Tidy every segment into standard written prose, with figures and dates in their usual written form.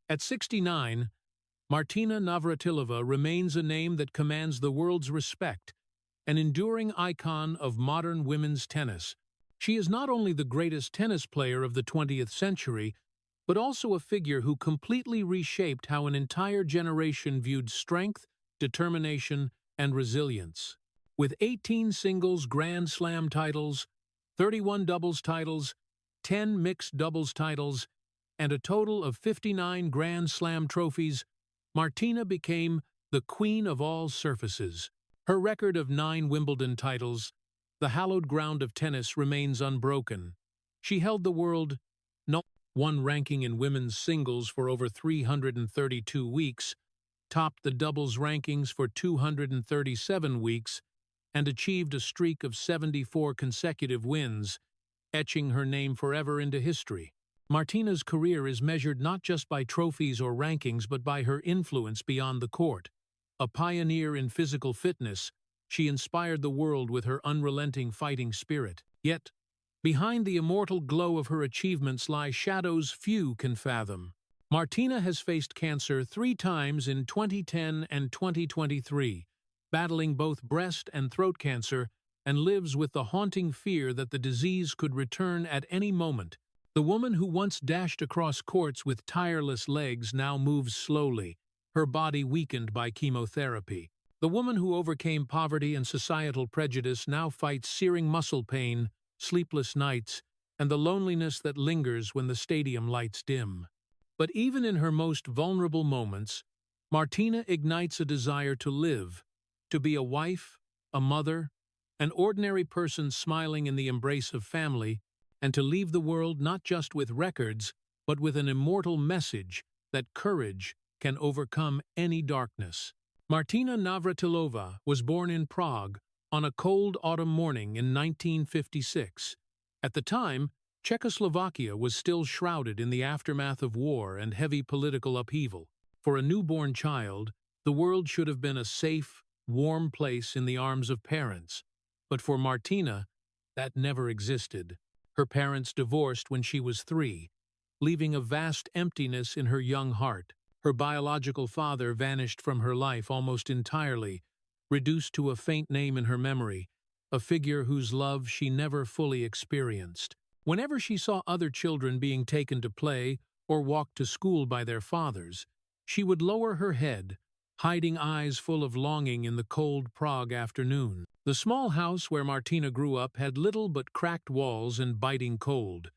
At 69, Martina Navratilova remains a name that commands the world's respect, an enduring icon of modern women's tennis. She is not only the greatest tennis player of the 20th century, but also a figure who completely reshaped how an entire generation viewed strength, determination, and resilience. With 18 singles Grand Slam titles, 31 doubles titles, 10 mixed doubles titles, and a total of 59 Grand Slam trophies, Martina became the queen of all surfaces. Her record of 9 Wimbledon titles, the hallowed ground of tennis, remains unbroken. She held the world #1 ranking in women's singles for over 332 weeks, topped the doubles rankings for 237 weeks, and achieved a streak of 74 consecutive wins, etching her name forever into history. Martina's career is measured not just by trophies or rankings but by her influence beyond the court. A pioneer in physical fitness, she inspired the world with her unrelenting fighting spirit. Yet, behind the immortal glow of her achievements lie shadows few can fathom. Martina has faced cancer 3 times in 2010 and 2023, battling both breast and throat cancer, and lives with the haunting fear that the disease could return at any moment. The woman who once dashed across courts with tireless legs now moves slowly, her body weakened by chemotherapy. The woman who overcame poverty and societal prejudice now fights searing muscle pain, sleepless nights, and the loneliness that lingers when the stadium lights dim. But even in her most vulnerable moments, Martina ignites a desire to live, to be a wife, a mother, an ordinary person smiling in the embrace of family, and to leave the world not just with records, but with an immortal message that courage can overcome any darkness. Martina Navratilova was born in Prague on a cold autumn morning in 1956. At the time, Czechoslovakia was still shrouded in the aftermath of war and heavy political upheaval. For a newborn child, the world should have been a safe, warm place in the arms of parents. But for Martina, that never existed. Her parents divorced when she was 3, leaving a vast emptiness in her young heart. Her biological father vanished from her life almost entirely, reduced to a faint name in her memory, a figure whose love she never fully experienced. Whenever she saw other children being taken to play or walked to school by their fathers, she would lower her head, hiding eyes full of longing in the cold Prague afternoon. The small house where Martina grew up had little but cracked walls and biting cold.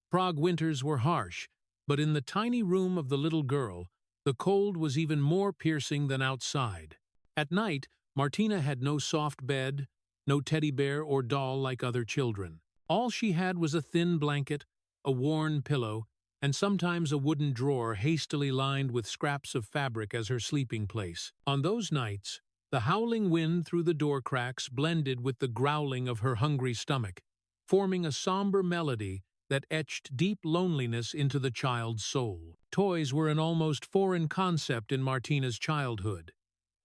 Prague winters were harsh, but in the tiny room of the little girl, the cold was even more piercing than outside. At night, Martina had no soft bed, no teddy bear or doll like other children. All she had was a thin blanket, a worn pillow, and sometimes a wooden drawer hastily lined with scraps of fabric as her sleeping place. On those nights, the howling wind through the door cracks blended with the growling of her hungry stomach, forming a somber melody that etched deep loneliness into the child's soul. Toys were an almost foreign concept in Martina's childhood.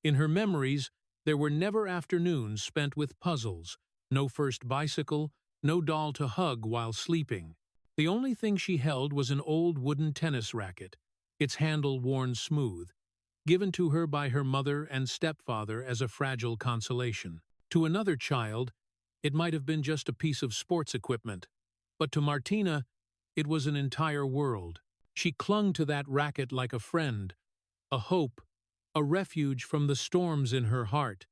In her memories, there were never afternoons spent with puzzles, no first bicycle, no doll to hug while sleeping. The only thing she held was an old wooden tennis racket, its handle worn smooth, given to her by her mother and stepfather as a fragile consolation. To another child, it might have been just a piece of sports equipment, but to Martina, it was an entire world. She clung to that racket like a friend, a hope, a refuge from the storms in her heart.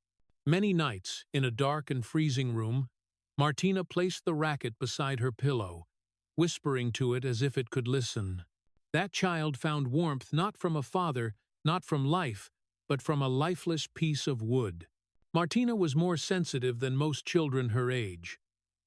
Many nights, in a dark and freezing room, Martina placed the racket beside her pillow, whispering to it as if it could listen. That child found warmth not from a father, not from life, but from a lifeless piece of wood. Martina was more sensitive than most children her age.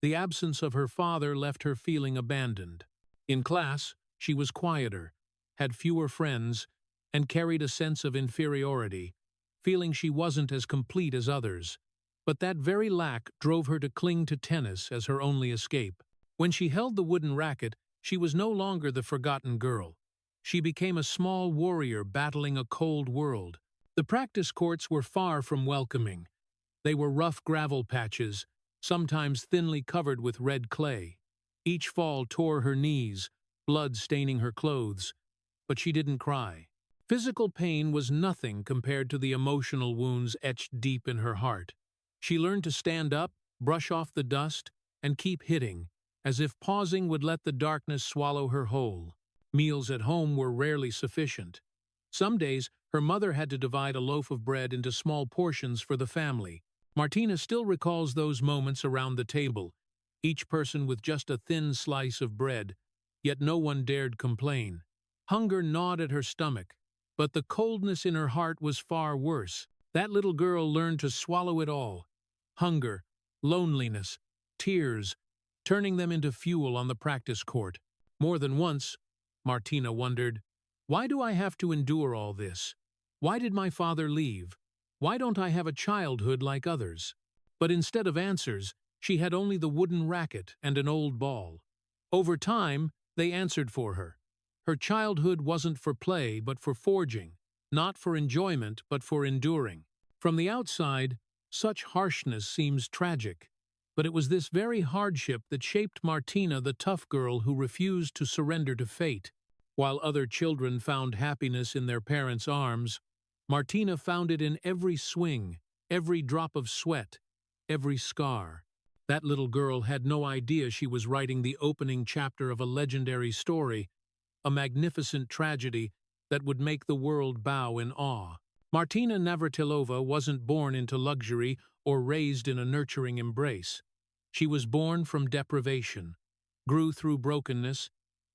The absence of her father left her feeling abandoned. In class, she was quieter, had fewer friends, and carried a sense of inferiority, feeling she wasn't as complete as others. But that very lack drove her to cling to tennis as her only escape. When she held the wooden racket, she was no longer the forgotten girl. She became a small warrior battling a cold world. The practice courts were far from welcoming. They were rough gravel patches, sometimes thinly covered with red clay. Each fall tore her knees, blood staining her clothes. but she didn't cry. Physical pain was nothing compared to the emotional wounds etched deep in her heart. She learned to stand up, brush off the dust, and keep hitting, as if pausing would let the darkness swallow her whole. Meals at home were rarely sufficient. Some days, her mother had to divide a loaf of bread into small portions for the family. Martina still recalls those moments around the table, each person with just a thin slice of bread, yet no one dared complain. Hunger gnawed at her stomach, but the coldness in her heart was far worse. That little girl learned to swallow it all. Hunger, loneliness, tears, turning them into fuel on the practice court. More than once, Martina wondered, why do I have to endure all this? Why did my father leave? Why don't I have a childhood like others? But instead of answers, she had only the wooden racket and an old ball. Over time, they answered for her. Her childhood wasn't for play, but for forging, not for enjoyment, but for enduring. From the outside, such harshness seems tragic, but it was this very hardship that shaped Martina, the tough girl who refused to surrender to fate. While other children found happiness in their parents' arms, Martina found it in every swing, every drop of sweat, every scar. That little girl had no idea she was writing the opening chapter of a legendary story, a magnificent tragedy that would make the world bow in awe. Martina Navratilova wasn't born into luxury or raised in a nurturing embrace. She was born from deprivation, grew through brokenness,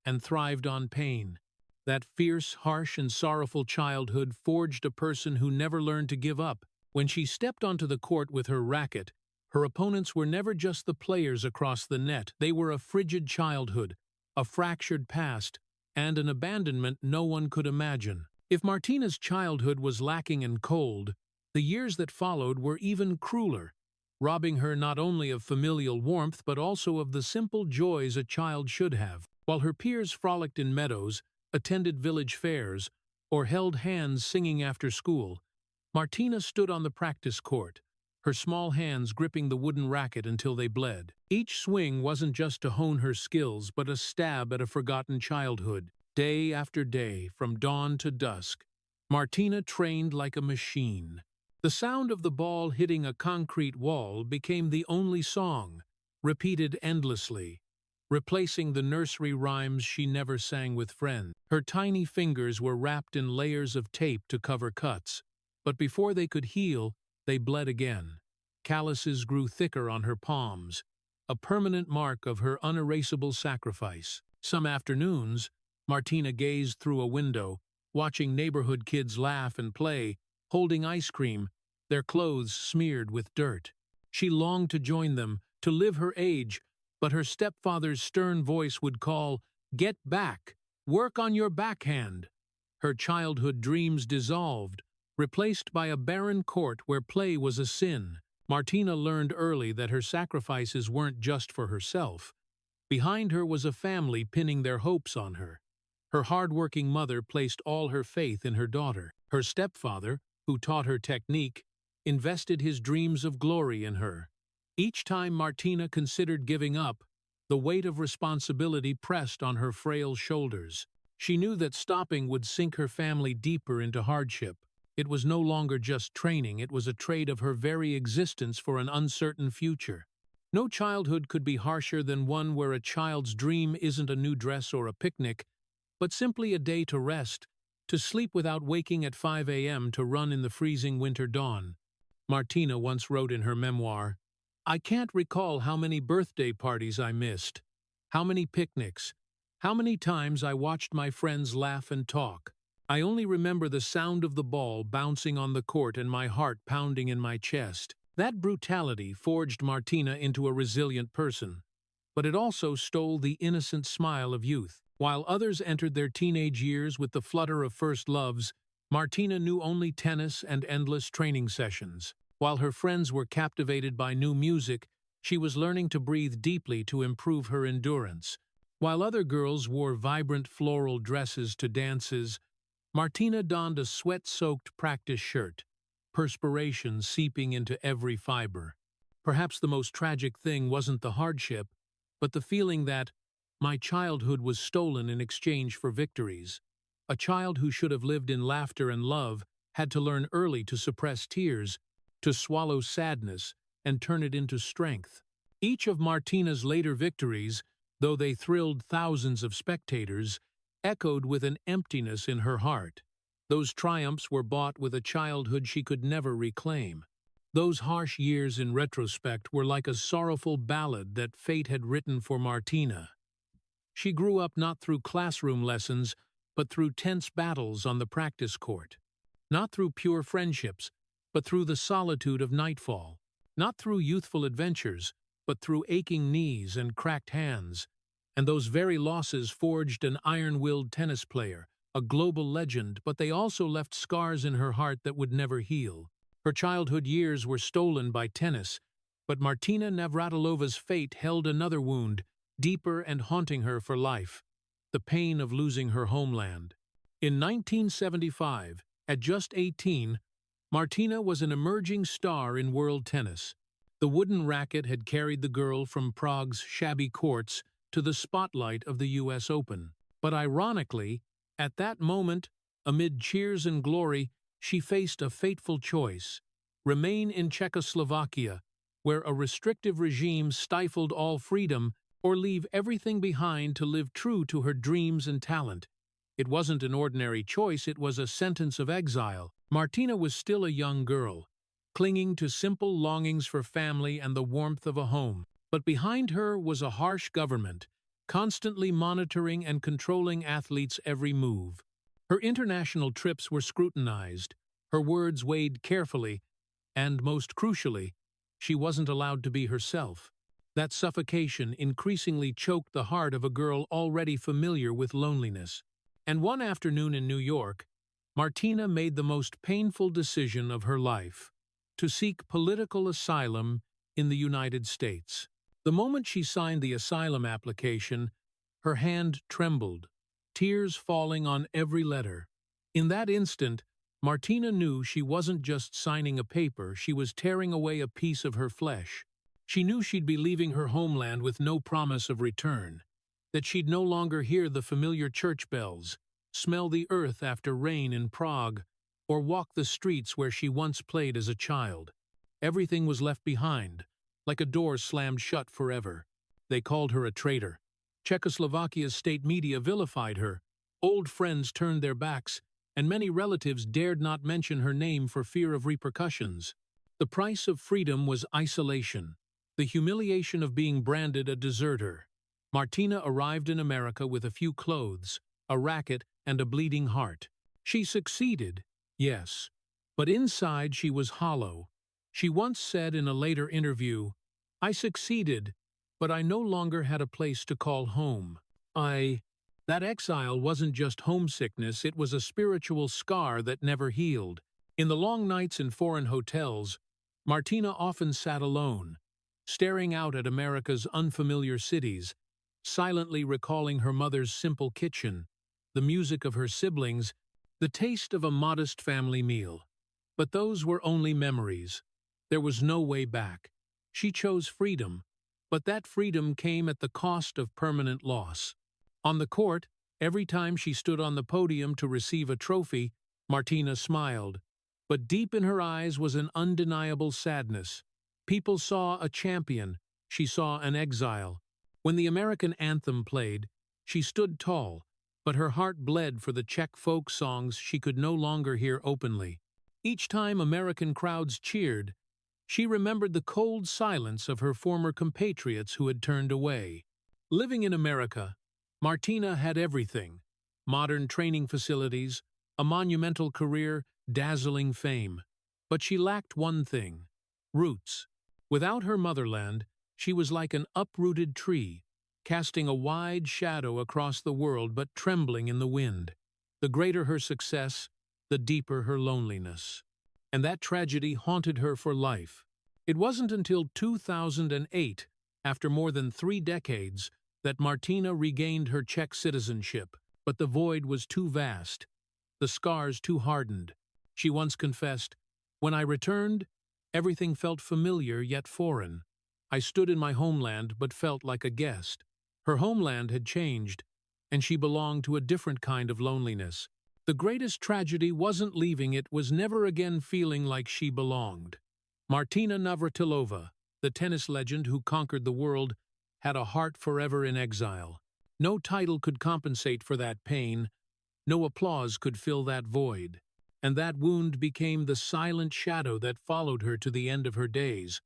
and thrived on pain. That fierce, harsh, and sorrowful childhood forged a person who never learned to give up. When she stepped onto the court with her racket, her opponents were never just the players across the net. They were a frigid childhood, a fractured past, and an abandonment no one could imagine. If Martina's childhood was lacking in cold, the years that followed were even crueler, robbing her not only of familial warmth but also of the simple joys a child should have. While her peers frolicked in meadows, attended village fairs, or held hands singing after school, Martina stood on the practice court, her small hands gripping the wooden racket until they bled. Each swing wasn't just to hone her skills, but a stab at a forgotten childhood. Day after day, from dawn to dusk, Martina trained like a machine. The sound of the ball hitting a concrete wall became the only song, repeated endlessly, replacing the nursery rhymes she never sang with friends. Her tiny fingers were wrapped in layers of tape to cover cuts, but before they could heal, they bled again. Calluses grew thicker on her palms, a permanent mark of her unerasable sacrifice. Some afternoons, Martina gazed through a window, watching neighborhood kids laugh and play, holding ice cream, their clothes smeared with dirt. She longed to join them, to live her age, but her stepfather's stern voice would call, "Get back! Work on your backhand!" Her childhood dreams dissolved, replaced by a barren court where play was a sin. Martina learned early that her sacrifices weren't just for herself. Behind her was a family pinning their hopes on her. Her hard-working mother placed all her faith in her daughter. Her stepfather, who taught her technique, invested his dreams of glory in her. Each time Martina considered giving up, the weight of responsibility pressed on her frail shoulders. She knew that stopping would sink her family deeper into hardship. It was no longer just training, it was a trade of her very existence for an uncertain future. No childhood could be harsher than one where a child's dream isn't a new dress or a picnic, but simply a day to rest, to sleep without waking at 5 a.m. to run in the freezing winter dawn. Martina once wrote in her memoir, "I can't recall how many birthday parties I missed, how many picnics, how many times I watched my friends laugh and talk. I only remember the sound of the ball bouncing on the court and my heart pounding in my chest." That brutality forged Martina into a resilient person, but it also stole the innocent smile of youth. While others entered their teenage years with the flutter of first loves, Martina knew only tennis and endless training sessions. While her friends were captivated by new music, she was learning to breathe deeply to improve her endurance. While other girls wore vibrant floral dresses to dances, Martina donned a sweat-soaked practice shirt, perspiration seeping into every fiber. Perhaps the most tragic thing wasn't the hardship, but the feeling that my childhood was stolen in exchange for victories. A child who should have lived in laughter and love had to learn early to suppress tears, to swallow sadness, and turn it into strength. Each of Martina's later victories, though they thrilled thousands of spectators, echoed with an emptiness in her heart. Those triumphs were bought with a childhood she could never reclaim. Those harsh years in retrospect were like a sorrowful ballad that fate had written for Martina. She grew up not through classroom lessons, but through tense battles on the practice court. Not through pure friendships, but through the solitude of nightfall. Not through youthful adventures, but through aching knees and cracked hands. And those very losses forged an iron-willed tennis player, a global legend, but they also left scars in her heart that would never heal. Her childhood years were stolen by tennis, but Martina Navratilova's fate held another wound, deeper and haunting her for life: the pain of losing her homeland. In 1975, at just 18, Martina was an emerging star in world tennis. The wooden racket had carried the girl from Prague's shabby courts to the spotlight of the U.S. Open. But ironically, at that moment, amid cheers and glory, she faced a fateful choice: remain in Czechoslovakia, where a restrictive regime stifled all freedom, or leave everything behind to live true to her dreams and talent. It wasn't an ordinary choice, it was a sentence of exile. Martina was still a young girl, clinging to simple longings for family and the warmth of a home. But behind her was a harsh government, constantly monitoring and controlling athletes' every move. Her international trips were scrutinized, her words weighed carefully, and most crucially, she wasn't allowed to be herself. That suffocation increasingly choked the heart of a girl already familiar with loneliness. And one afternoon in New York, Martina made the most painful decision of her life: to seek political asylum in the United States. The moment she signed the asylum application, her hand trembled, tears falling on every letter. In that instant, Martina knew she wasn't just signing a paper, she was tearing away a piece of her flesh. She knew she'd be leaving her homeland with no promise of return, that she'd no longer hear the familiar church bells, smell the earth after rain in Prague, or walk the streets where she once played as a child. Everything was left behind, like a door slammed shut forever. They called her a traitor. Czechoslovakia's state media vilified her. Old friends turned their backs, and many relatives dared not mention her name for fear of repercussions. The price of freedom was isolation, the humiliation of being branded a deserter. Martina arrived in America with a few clothes, a racket, and a bleeding heart. She succeeded, yes, but inside she was hollow. She once said in a later interview, "I succeeded, but I no longer had a place to call home. That exile wasn't just homesickness, it was a spiritual scar that never healed." In the long nights in foreign hotels, Martina often sat alone, staring out at America's unfamiliar cities, silently recalling her mother's simple kitchen, the music of her siblings, the taste of a modest family meal. But those were only memories. There was no way back. She chose freedom, but that freedom came at the cost of permanent loss. On the court, every time she stood on the podium to receive a trophy, Martina smiled. But deep in her eyes was an undeniable sadness. People saw a champion, she saw an exile. When the American anthem played, she stood tall, but her heart bled for the Czech folk songs she could no longer hear openly. Each time American crowds cheered, she remembered the cold silence of her former compatriots who had turned away. Living in America, Martina had everything: modern training facilities, a monumental career, dazzling fame. But she lacked one thing: roots. Without her motherland, she was like an uprooted tree, casting a wide shadow across the world but trembling in the wind. The greater her success, the deeper her loneliness. And that tragedy haunted her for life. It wasn't until 2008, after more than 3 decades, that Martina regained her Czech citizenship. But the void was too vast, the scars too hardened. She once confessed, "When I returned, everything felt familiar yet foreign. I stood in my homeland but felt like a guest." Her homeland had changed, and she belonged to a different kind of loneliness, The greatest tragedy wasn't leaving, it was never again feeling like she belonged. Martina Navratilova, the tennis legend who conquered the world, had a heart forever in exile. No title could compensate for that pain, no applause could fill that void. And that wound became the silent shadow that followed her to the end of her days,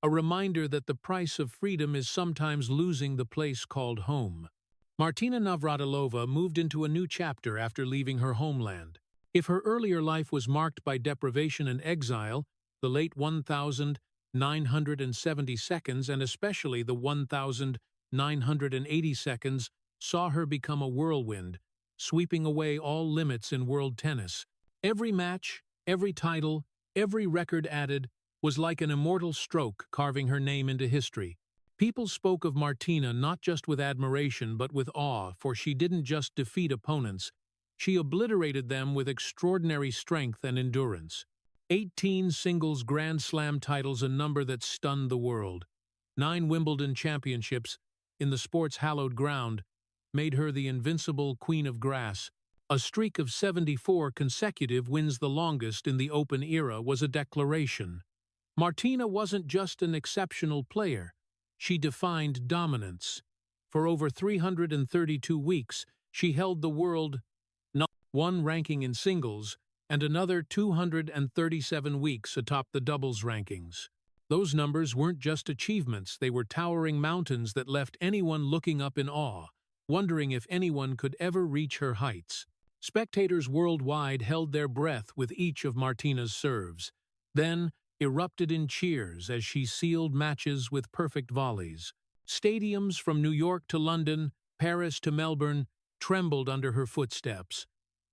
a reminder that the price of freedom is sometimes losing the place called home. Martina Navratilova moved into a new chapter after leaving her homeland. If her earlier life was marked by deprivation and exile, the late 1970 seconds and especially the 1980 seconds saw her become a whirlwind, sweeping away all limits in world tennis. Every match, every title, every record added was like an immortal stroke carving her name into history. People spoke of Martina not just with admiration but with awe, for she didn't just defeat opponents, she obliterated them with extraordinary strength and endurance. 18 singles Grand Slam titles, a number that stunned the world. 9 Wimbledon championships, in the sport's hallowed ground, made her the invincible Queen of Grass. A streak of 74 consecutive wins, the longest in the Open era, was a declaration. Martina wasn't just an exceptional player, she defined dominance. For over 332 weeks, she held the world #1 ranking in singles and another 237 weeks atop the doubles rankings. Those numbers weren't just achievements, they were towering mountains that left anyone looking up in awe, wondering if anyone could ever reach her heights. Spectators worldwide held their breath with each of Martina's serves, then erupted in cheers as she sealed matches with perfect volleys. Stadiums from New York to London, Paris to Melbourne trembled under her footsteps.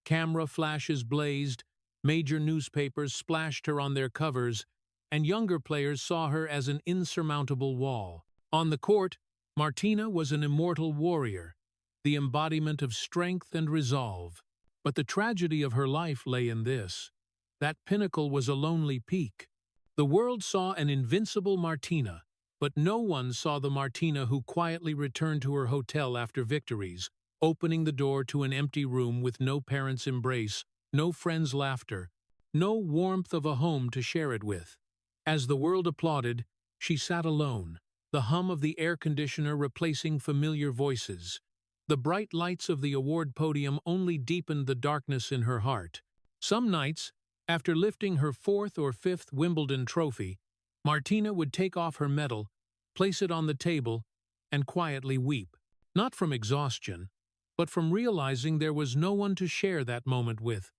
Camera flashes blazed, major newspapers splashed her on their covers, and younger players saw her as an insurmountable wall. On the court, Martina was an immortal warrior, the embodiment of strength and resolve. But the tragedy of her life lay in this: that pinnacle was a lonely peak. The world saw an invincible Martina, but no one saw the Martina who quietly returned to her hotel after victories, opening the door to an empty room with no parents' embrace, no friends' laughter, no warmth of a home to share it with. As the world applauded, she sat alone, the hum of the air conditioner replacing familiar voices. The bright lights of the award podium only deepened the darkness in her heart. Some nights, after lifting her 4th or 5th Wimbledon trophy, Martina would take off her medal, place it on the table, and quietly weep, not from exhaustion, but from realizing there was no one to share that moment with.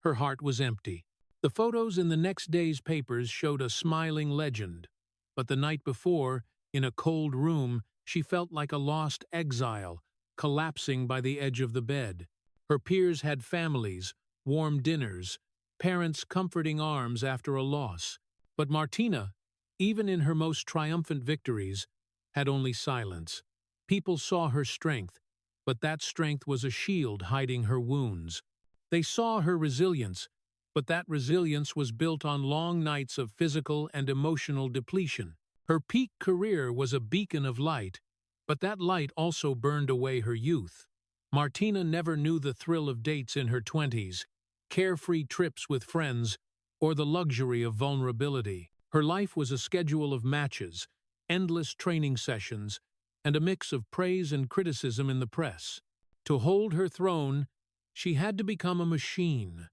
Her heart was empty. The photos in the next day's papers showed a smiling legend, but the night before, in a cold room, she felt like a lost exile, collapsing by the edge of the bed. Her peers had families, warm dinners, parents' comforting arms after a loss. But Martina, even in her most triumphant victories, had only silence. People saw her strength, but that strength was a shield hiding her wounds. They saw her resilience, but that resilience was built on long nights of physical and emotional depletion. Her peak career was a beacon of light, but that light also burned away her youth. Martina never knew the thrill of dates in her 20s, carefree trips with friends, or the luxury of vulnerability. Her life was a schedule of matches, endless training sessions, and a mix of praise and criticism in the press. To hold her throne, she had to become a machine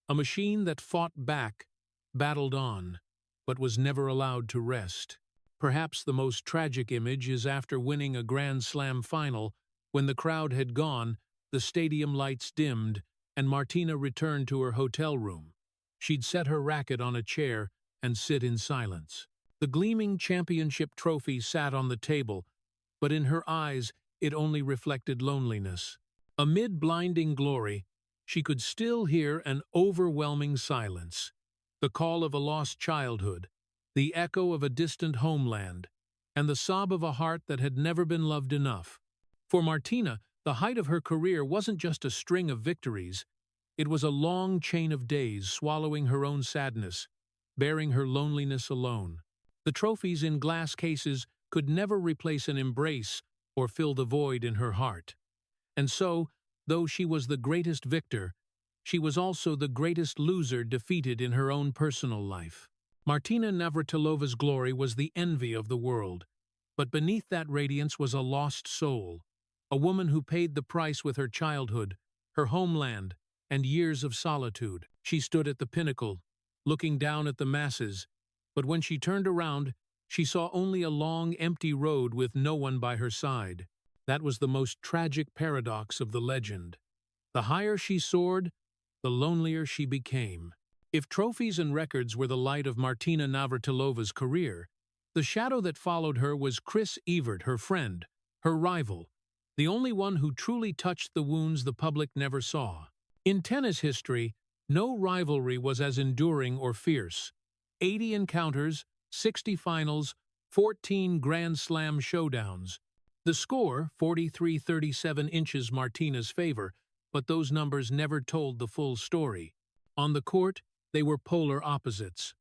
that fought back, battled on, but was never allowed to rest. Perhaps the most tragic image is after winning a Grand Slam final, when the crowd had gone, the stadium lights dimmed, and Martina returned to her hotel room. She'd set her racket on a chair and sit in silence. The gleaming championship trophy sat on the table, but in her eyes it only reflected loneliness. Amid blinding glory, she could still hear an overwhelming silence, the call of a lost childhood, the echo of a distant homeland, and the sob of a heart that had never been loved enough. For Martina, the height of her career wasn't just a string of victories, it was a long chain of days swallowing her own sadness, bearing her loneliness alone. The trophies in glass cases could never replace an embrace or fill the void in her heart. And so, though she was the greatest victor, she was also the greatest loser defeated in her own personal life. Martina Navratilova's glory was the envy of the world, but beneath that radiance was a lost soul, a woman who paid the price with her childhood, her homeland, and years of solitude. She stood at the pinnacle, looking down at the masses, but when she turned around, she saw only a long, empty road with no one by her side. That was the most tragic paradox of the legend. The higher she soared, the lonelier she became. If trophies and records were the light of Martina Navratilova's career, the shadow that followed her was Chris Evert, her friend, her rival, the only one who truly touched the wounds the public never saw. In tennis history, no rivalry was as enduring or fierce. 80 encounters, 60 finals, 14 Grand Slam showdowns. The score, 43-37 inches Martina's favor, but those numbers never told the full story. On the court, they were polar opposites.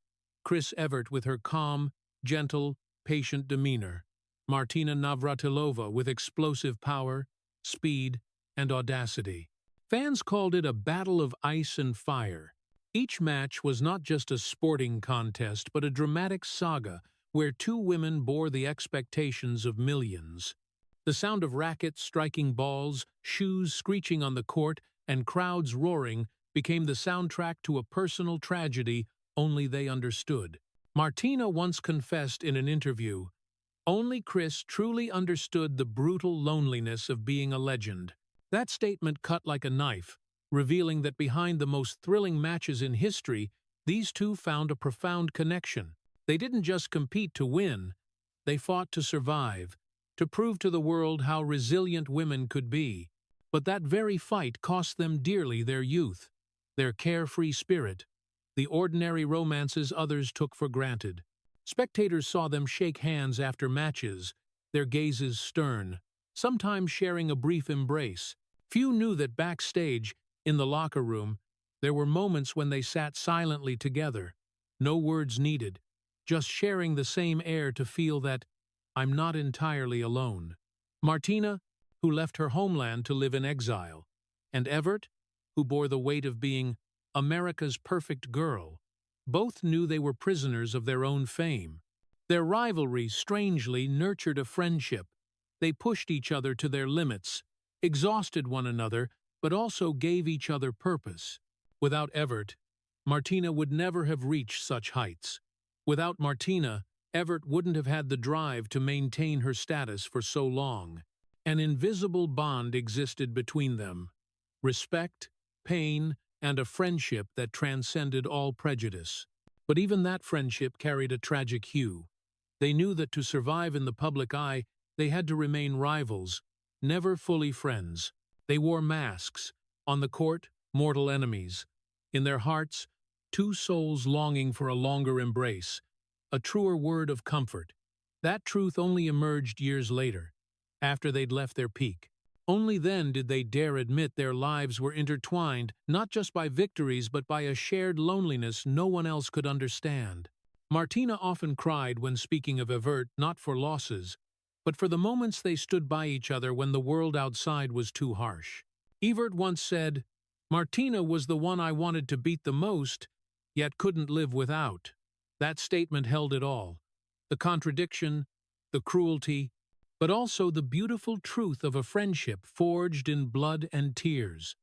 Chris Evert with her calm, gentle, patient demeanor. Martina Navratilova with explosive power, speed, and audacity. Fans called it a battle of ice and fire. Each match was not just a sporting contest, but a dramatic saga where two women bore the expectations of millions. The sound of rackets striking balls, shoes screeching on the court, and crowds roaring became the soundtrack to a personal tragedy only they understood. Martina once confessed in an interview, "Only Chris truly understood the brutal loneliness of being a legend." That statement cut like a knife, revealing that behind the most thrilling matches in history, these two found a profound connection. They didn't just compete to win, they fought to survive, to prove to the world how resilient women could be. But that very fight cost them dearly their youth, their carefree spirit, the ordinary romances others took for granted. Spectators saw them shake hands after matches, their gazes stern, sometimes sharing a brief embrace. Few knew that backstage, in the locker room, there were moments when they sat silently together, no words needed, just sharing the same air to feel that, "I'm not entirely alone." Martina, who left her homeland to live in exile, and Evert, who bore the weight of being America's perfect girl, both knew they were prisoners of their own fame. Their rivalry strangely nurtured a friendship. They pushed each other to their limits, exhausted one another, but also gave each other purpose. Without Evert, Martina would never have reached such heights. Without Martina, Evert wouldn't have had the drive to maintain her status for so long. An invisible bond existed between them. Respect, pain, and a friendship that transcended all prejudice. But even that friendship carried a tragic hue. They knew that to survive in the public eye, they had to remain rivals, never fully friends. They wore masks. On the court, mortal enemies. In their hearts, two souls longing for a longer embrace, a truer word of comfort. That truth only emerged years later, after they'd left their peak. Only then did they dare admit their lives were intertwined, not just by victories but by a shared loneliness no one else could understand. Martina often cried when speaking of Evert, not for losses, but for the moments they stood by each other when the world outside was too harsh. Evert once said, "Martina was the one I wanted to beat the most, yet couldn't live without." That statement held it all. The contradiction, the cruelty, but also the beautiful truth of a friendship forged in blood and tears.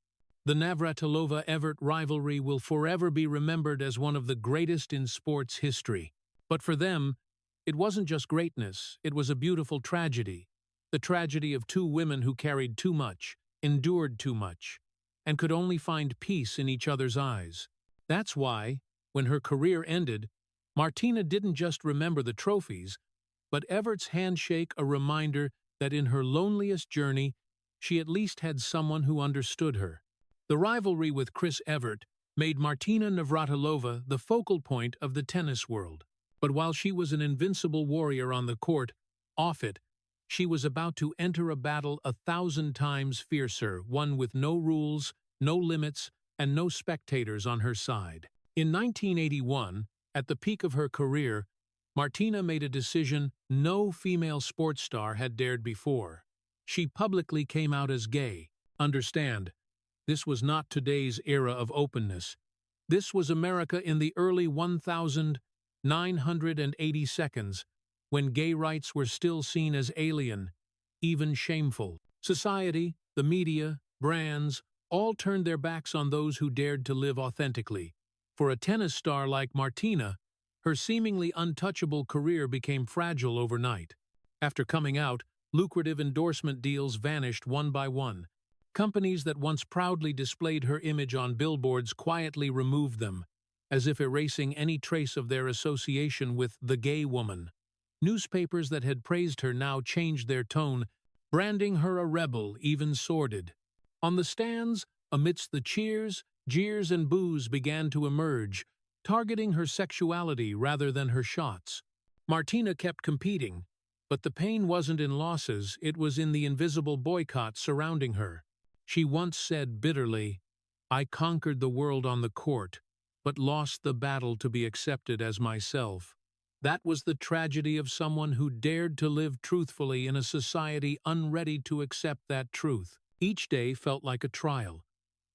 The Navratilova-Evert rivalry will forever be remembered as one of the greatest in sports history. But for them, it wasn't just greatness, it was a beautiful tragedy. The tragedy of two women who carried too much, endured too much, and could only find peace in each other's eyes. That's why, when her career ended, Martina didn't just remember the trophies, but Evert's handshake a reminder that in her loneliest journey, she at least had someone who understood her. The rivalry with Chris Evert made Martina Navratilova the focal point of the tennis world. But while she was an invincible warrior on the court, off it, she was about to enter a battle 1,000 times fiercer, one with no rules, no limits, and no spectators on her side. In 1981, at the peak of her career, Martina made a decision no female sports star had dared before. She publicly came out as gay. Understand, This was not today's era of openness. This was America in the early 1980s, when gay rights were still seen as alien, even shameful. Society, the media, brands, all turned their backs on those who dared to live authentically. For a tennis star like Martina, her seemingly untouchable career became fragile overnight. After coming out, lucrative endorsement deals vanished one by one. Companies that once proudly displayed her image on billboards quietly removed them, as if erasing any trace of their association with the gay woman. Newspapers that had praised her now changed their tone, branding her a rebel, even sordid. On the stands, amidst the cheers, jeers, and boos began to emerge, targeting her sexuality rather than her shots. Martina kept competing, but the pain wasn't in losses, it was in the invisible boycott surrounding her. She once said bitterly, "I conquered the world on the court, but lost the battle to be accepted as myself." That was the tragedy of someone who dared to live truthfully in a society unready to accept that truth. Each day felt like a trial,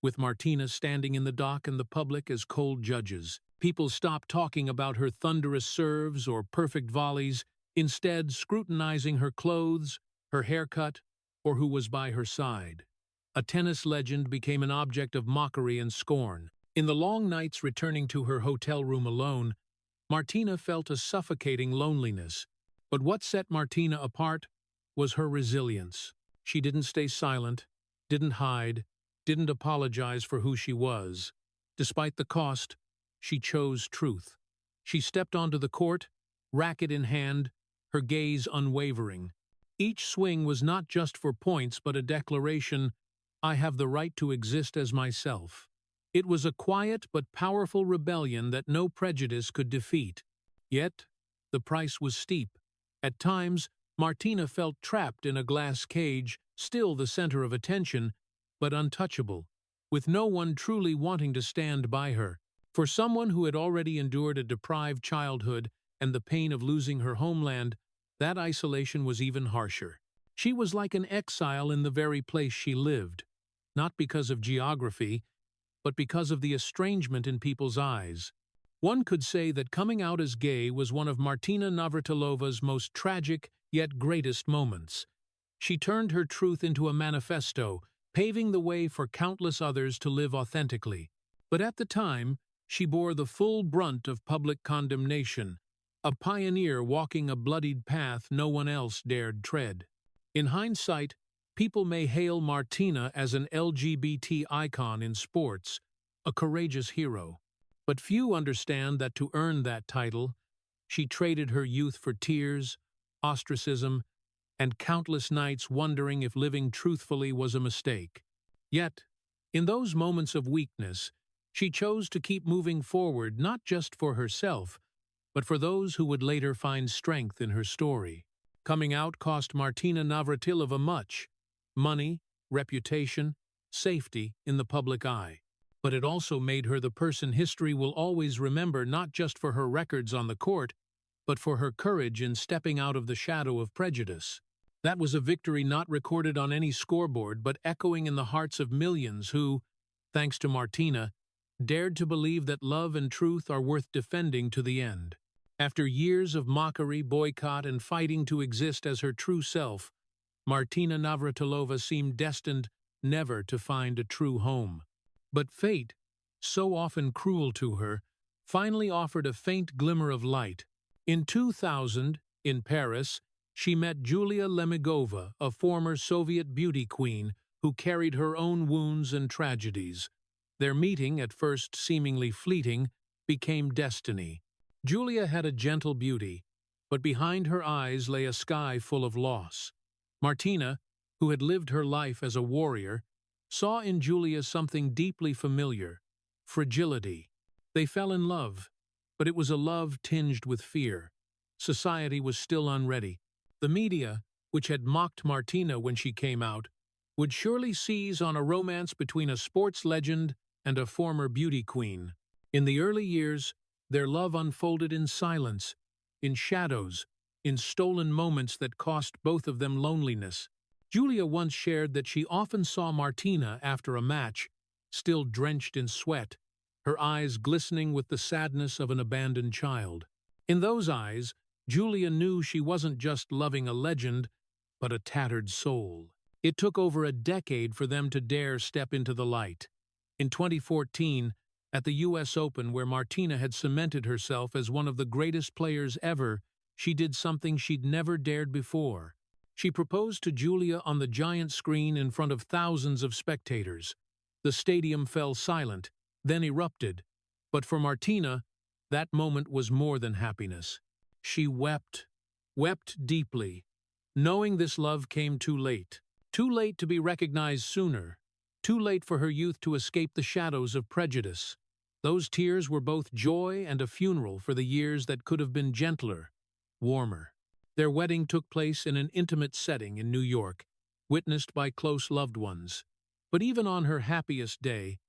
with Martina standing in the dock and the public as cold judges. People stopped talking about her thunderous serves or perfect volleys, instead scrutinizing her clothes, her haircut, or who was by her side. A tennis legend became an object of mockery and scorn. In the long nights returning to her hotel room alone, Martina felt a suffocating loneliness. But what set Martina apart was her resilience. She didn't stay silent, didn't hide, didn't apologize for who she was. Despite the cost, she chose truth. She stepped onto the court, racket in hand, her gaze unwavering. Each swing was not just for points but a declaration, "I have the right to exist as myself." It was a quiet but powerful rebellion that no prejudice could defeat. Yet, the price was steep. At times, Martina felt trapped in a glass cage, still the center of attention, but untouchable, with no one truly wanting to stand by her. For someone who had already endured a deprived childhood and the pain of losing her homeland, that isolation was even harsher. She was like an exile in the very place she lived, not because of geography, but because of the estrangement in people's eyes. One could say that coming out as gay was one of Martina Navratilova's most tragic yet greatest moments. She turned her truth into a manifesto, paving the way for countless others to live authentically. But at the time, she bore the full brunt of public condemnation, a pioneer walking a bloodied path no one else dared tread. In hindsight, people may hail Martina as an LGBT icon in sports, a courageous hero. But few understand that to earn that title, she traded her youth for tears, ostracism, and countless nights wondering if living truthfully was a mistake. Yet, in those moments of weakness, she chose to keep moving forward not just for herself, but for those who would later find strength in her story. Coming out cost Martina Navratilova much: money, reputation, safety in the public eye. But it also made her the person history will always remember, not just for her records on the court, but for her courage in stepping out of the shadow of prejudice. That was a victory not recorded on any scoreboard, but echoing in the hearts of millions who, thanks to Martina, dared to believe that love and truth are worth defending to the end. After years of mockery, boycott, and fighting to exist as her true self, Martina Navratilova seemed destined never to find a true home. But fate, so often cruel to her, finally offered a faint glimmer of light. In 2000, in Paris, she met Julia Lemigova, a former Soviet beauty queen who carried her own wounds and tragedies. Their meeting, at first seemingly fleeting, became destiny. Julia had a gentle beauty, but behind her eyes lay a sky full of loss. Martina, who had lived her life as a warrior, saw in Julia something deeply familiar: fragility. They fell in love, but it was a love tinged with fear. Society was still unready. The media, which had mocked Martina when she came out, would surely seize on a romance between a sports legend and a former beauty queen. In the early years, their love unfolded in silence, in shadows, in stolen moments that cost both of them loneliness. Julia once shared that she often saw Martina after a match, still drenched in sweat, her eyes glistening with the sadness of an abandoned child. In those eyes, Julia knew she wasn't just loving a legend, but a tattered soul. It took over a decade for them to dare step into the light. In 2014, at the US Open, where Martina had cemented herself as one of the greatest players ever, she did something she'd never dared before. She proposed to Julia on the giant screen in front of thousands of spectators. The stadium fell silent, then erupted. But for Martina, that moment was more than happiness. She wept deeply, knowing this love came too late. Too late to be recognized sooner. Too late for her youth to escape the shadows of prejudice. Those tears were both joy and a funeral for the years that could have been gentler, warmer. Their wedding took place in an intimate setting in New York, witnessed by close loved ones. But even on her happiest day,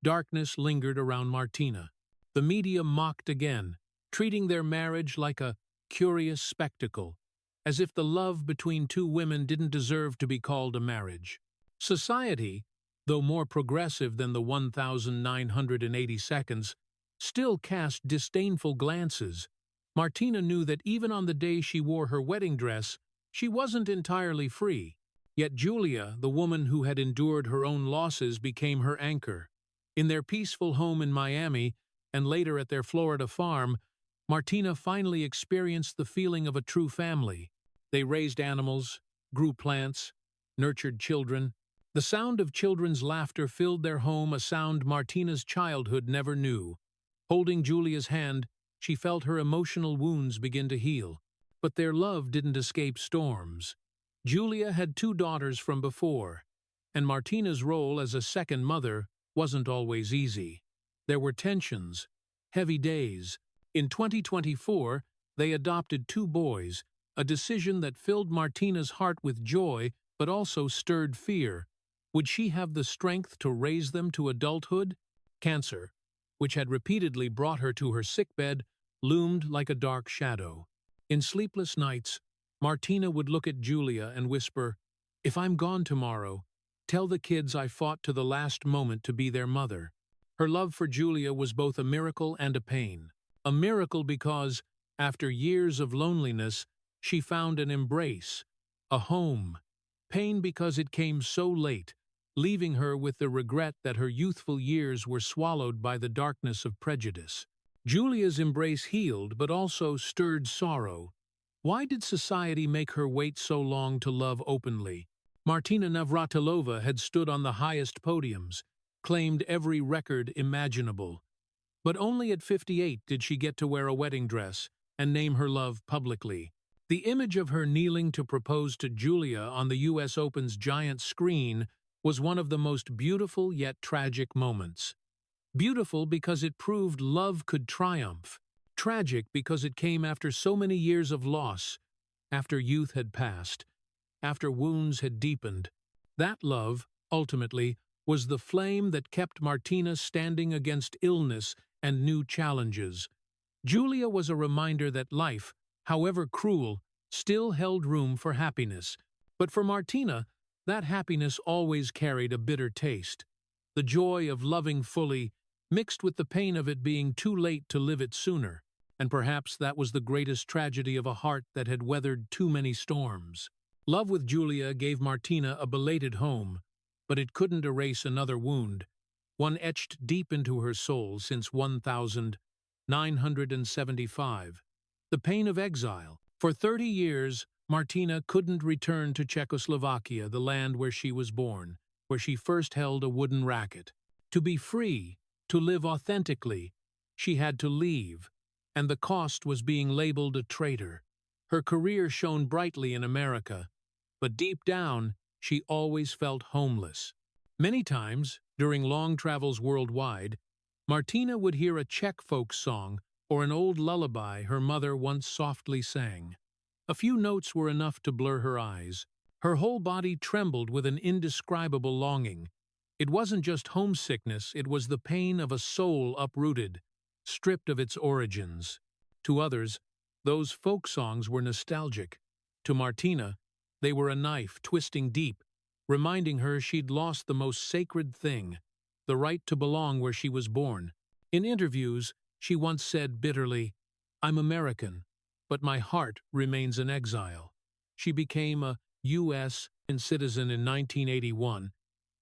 darkness lingered around Martina. The media mocked again, treating their marriage like a curious spectacle, as if the love between two women didn't deserve to be called a marriage. Society, though more progressive than the 1,980 seconds, still cast disdainful glances. Martina knew that even on the day she wore her wedding dress, she wasn't entirely free. Yet Julia, the woman who had endured her own losses, became her anchor. In their peaceful home in Miami, and later at their Florida farm, Martina finally experienced the feeling of a true family. They raised animals, grew plants, nurtured children. The sound of children's laughter filled their home, a sound Martina's childhood never knew. Holding Julia's hand, she felt her emotional wounds begin to heal. But their love didn't escape storms. Julia had two daughters from before, and Martina's role as a second mother wasn't always easy. There were tensions, heavy days. In 2024, they adopted two boys, a decision that filled Martina's heart with joy but also stirred fear. Would she have the strength to raise them to adulthood? Cancer, which had repeatedly brought her to her sickbed, loomed like a dark shadow. In sleepless nights, Martina would look at Julia and whisper, "If I'm gone tomorrow, tell the kids I fought to the last moment to be their mother." Her love for Julia was both a miracle and a pain. A miracle because, after years of loneliness, she found an embrace, a home. Pain because it came so late, leaving her with the regret that her youthful years were swallowed by the darkness of prejudice. Julia's embrace healed but also stirred sorrow. Why did society make her wait so long to love openly? Martina Navratilova had stood on the highest podiums, claimed every record imaginable. But only at 58 did she get to wear a wedding dress and name her love publicly. The image of her kneeling to propose to Julia on the US Open's giant screen was one of the most beautiful yet tragic moments. Beautiful because it proved love could triumph. Tragic because it came after so many years of loss, after youth had passed, after wounds had deepened. That love, ultimately, was the flame that kept Martina standing against illness and new challenges. Julia was a reminder that life, however cruel, still held room for happiness. But for Martina, that happiness always carried a bitter taste. The joy of loving fully, mixed with the pain of it being too late to live it sooner. And perhaps that was the greatest tragedy of a heart that had weathered too many storms. Love with Julia gave Martina a belated home, but it couldn't erase another wound, one etched deep into her soul since 1975. The pain of exile. For 30 years, Martina couldn't return to Czechoslovakia, the land where she was born, where she first held a wooden racket. To be free, to live authentically, she had to leave, and the cost was being labeled a traitor. Her career shone brightly in America, but deep down, she always felt homeless. Many times, during long travels worldwide, Martina would hear a Czech folk song or an old lullaby her mother once softly sang. A few notes were enough to blur her eyes. Her whole body trembled with an indescribable longing. It wasn't just homesickness, it was the pain of a soul uprooted, stripped of its origins. To others, those folk songs were nostalgic. To Martina, they were a knife twisting deep, reminding her she'd lost the most sacred thing, the right to belong where she was born. In interviews, she once said bitterly, "I'm American, but my heart remains in exile." She became a U.S. citizen in 1981,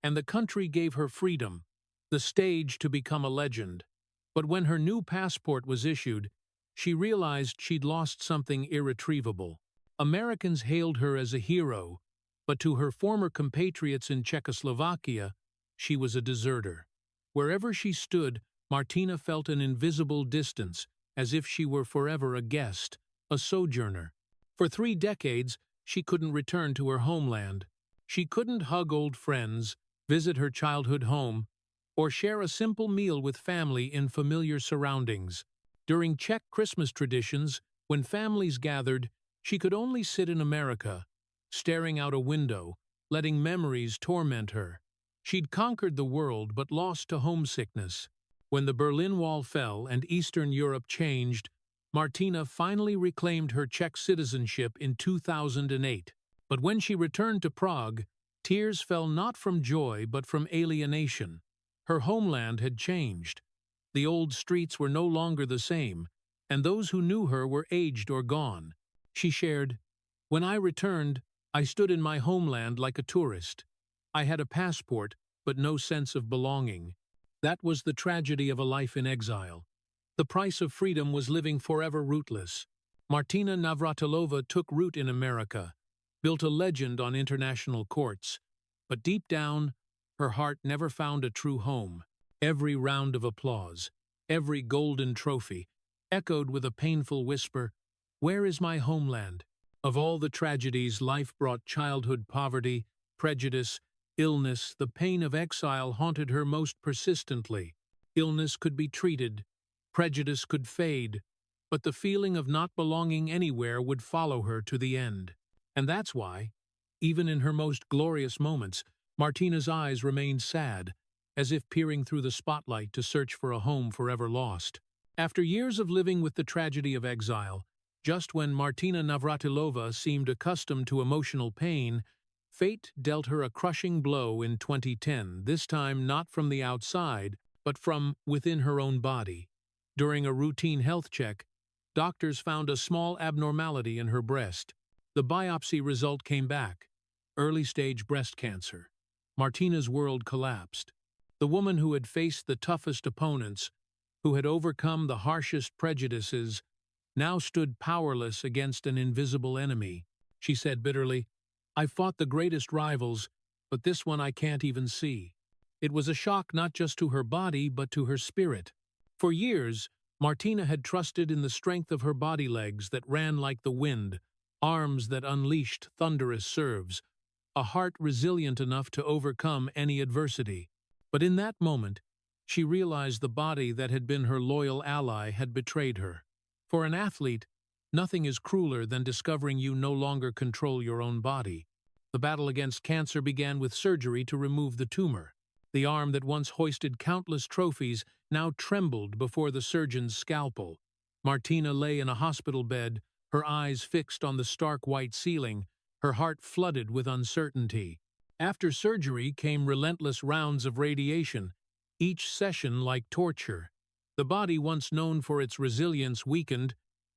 and the country gave her freedom, the stage to become a legend. But when her new passport was issued, she realized she'd lost something irretrievable. Americans hailed her as a hero, but to her former compatriots in Czechoslovakia, she was a deserter. Wherever she stood, Martina felt an invisible distance, as if she were forever a guest, a sojourner. For 3 decades, she couldn't return to her homeland. She couldn't hug old friends, visit her childhood home, or share a simple meal with family in familiar surroundings. During Czech Christmas traditions, when families gathered, she could only sit in America, staring out a window, letting memories torment her. She'd conquered the world but lost to homesickness. When the Berlin Wall fell and Eastern Europe changed, Martina finally reclaimed her Czech citizenship in 2008. But when she returned to Prague, tears fell not from joy but from alienation. Her homeland had changed. The old streets were no longer the same, and those who knew her were aged or gone. She shared, "When I returned, I stood in my homeland like a tourist. I had a passport, but no sense of belonging. That was the tragedy of a life in exile. The price of freedom was living forever rootless." Martina Navratilova took root in America, built a legend on international courts, but deep down, her heart never found a true home. Every round of applause, every golden trophy, echoed with a painful whisper, "Where is my homeland?" Of all the tragedies life brought, childhood poverty, prejudice, illness, the pain of exile haunted her most persistently. Illness could be treated, prejudice could fade, but the feeling of not belonging anywhere would follow her to the end. And that's why, even in her most glorious moments, Martina's eyes remained sad, as if peering through the spotlight to search for a home forever lost. After years of living with the tragedy of exile, just when Martina Navratilova seemed accustomed to emotional pain, fate dealt her a crushing blow in 2010, this time not from the outside, but from within her own body. During a routine health check, doctors found a small abnormality in her breast. The biopsy result came back: early-stage breast cancer. Martina's world collapsed. The woman who had faced the toughest opponents, who had overcome the harshest prejudices, now stood powerless against an invisible enemy. She said bitterly, "I've fought the greatest rivals, but this one I can't even see." It was a shock not just to her body, but to her spirit. For years, Martina had trusted in the strength of her body legs that ran like the wind, arms that unleashed thunderous serves, a heart resilient enough to overcome any adversity. But in that moment, she realized the body that had been her loyal ally had betrayed her. For an athlete, nothing is crueler than discovering you no longer control your own body. The battle against cancer began with surgery to remove the tumor. The arm that once hoisted countless trophies now trembled before the surgeon's scalpel. Martina lay in a hospital bed, her eyes fixed on the stark white ceiling, her heart flooded with uncertainty. After surgery came relentless rounds of radiation, each session like torture. The body once known for its resilience weakened,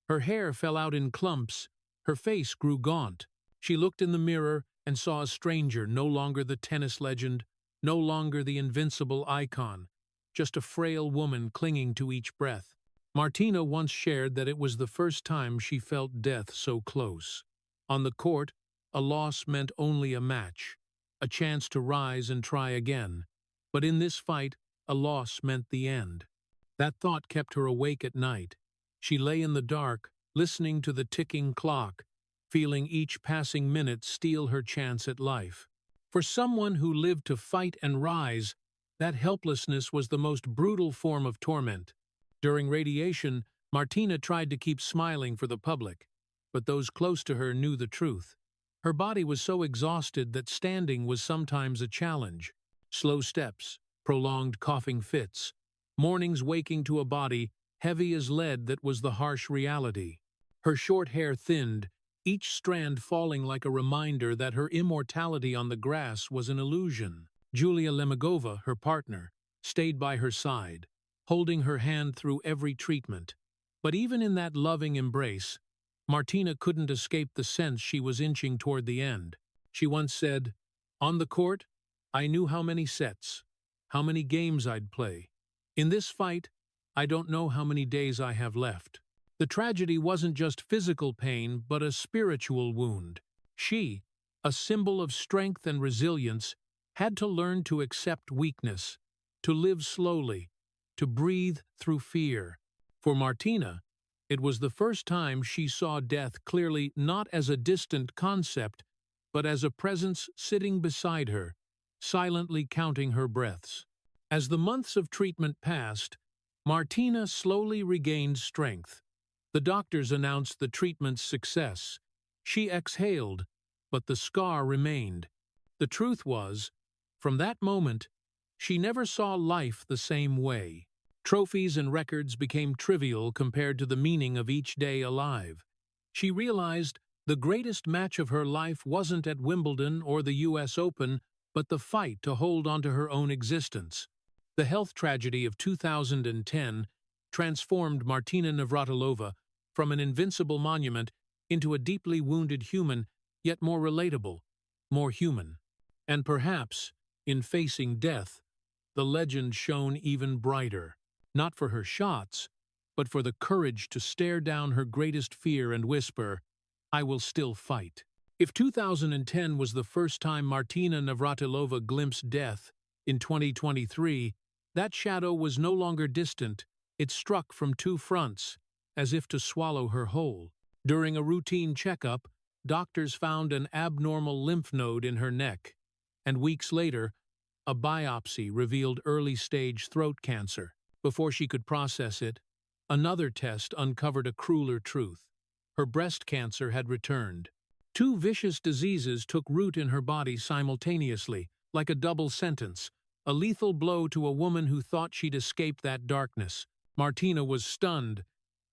her hair fell out in clumps, her face grew gaunt. She looked in the mirror and saw a stranger, no longer the tennis legend, no longer the invincible icon, just a frail woman clinging to each breath. Martina once shared that it was the first time she felt death so close. On the court, a loss meant only a match, a chance to rise and try again. But in this fight, a loss meant the end. That thought kept her awake at night. She lay in the dark, listening to the ticking clock, feeling each passing minute steal her chance at life. For someone who lived to fight and rise, that helplessness was the most brutal form of torment. During radiation, Martina tried to keep smiling for the public, but those close to her knew the truth. Her body was so exhausted that standing was sometimes a challenge. Slow steps, prolonged coughing fits, mornings waking to a body heavy as lead that was the harsh reality. Her short hair thinned, each strand falling like a reminder that her immortality on the grass was an illusion. Julia Lemegova, her partner, stayed by her side, holding her hand through every treatment. But even in that loving embrace, Martina couldn't escape the sense she was inching toward the end. She once said, "On the court, I knew how many sets, how many games I'd play. In this fight, I don't know how many days I have left." The tragedy wasn't just physical pain, but a spiritual wound. She, a symbol of strength and resilience, had to learn to accept weakness, to live slowly, to breathe through fear. For Martina, it was the first time she saw death clearly, not as a distant concept, but as a presence sitting beside her, silently counting her breaths. As the months of treatment passed, Martina slowly regained strength. The doctors announced the treatment's success. She exhaled, but the scar remained. The truth was, from that moment, she never saw life the same way. Trophies and records became trivial compared to the meaning of each day alive. She realized the greatest match of her life wasn't at Wimbledon or the US Open, but the fight to hold onto her own existence. The health tragedy of 2010 transformed Martina Navratilova from an invincible monument into a deeply wounded human, yet more relatable, more human. And perhaps, in facing death, the legend shone even brighter, not for her shots, but for the courage to stare down her greatest fear and whisper, "I will still fight." If 2010 was the first time Martina Navratilova glimpsed death, in 2023, that shadow was no longer distant. It struck from two fronts, as if to swallow her whole. During a routine checkup, doctors found an abnormal lymph node in her neck, and weeks later, a biopsy revealed early-stage throat cancer. Before she could process it, another test uncovered a crueler truth. Her breast cancer had returned. Two vicious diseases took root in her body simultaneously, like a double sentence, a lethal blow to a woman who thought she'd escaped that darkness. Martina was stunned,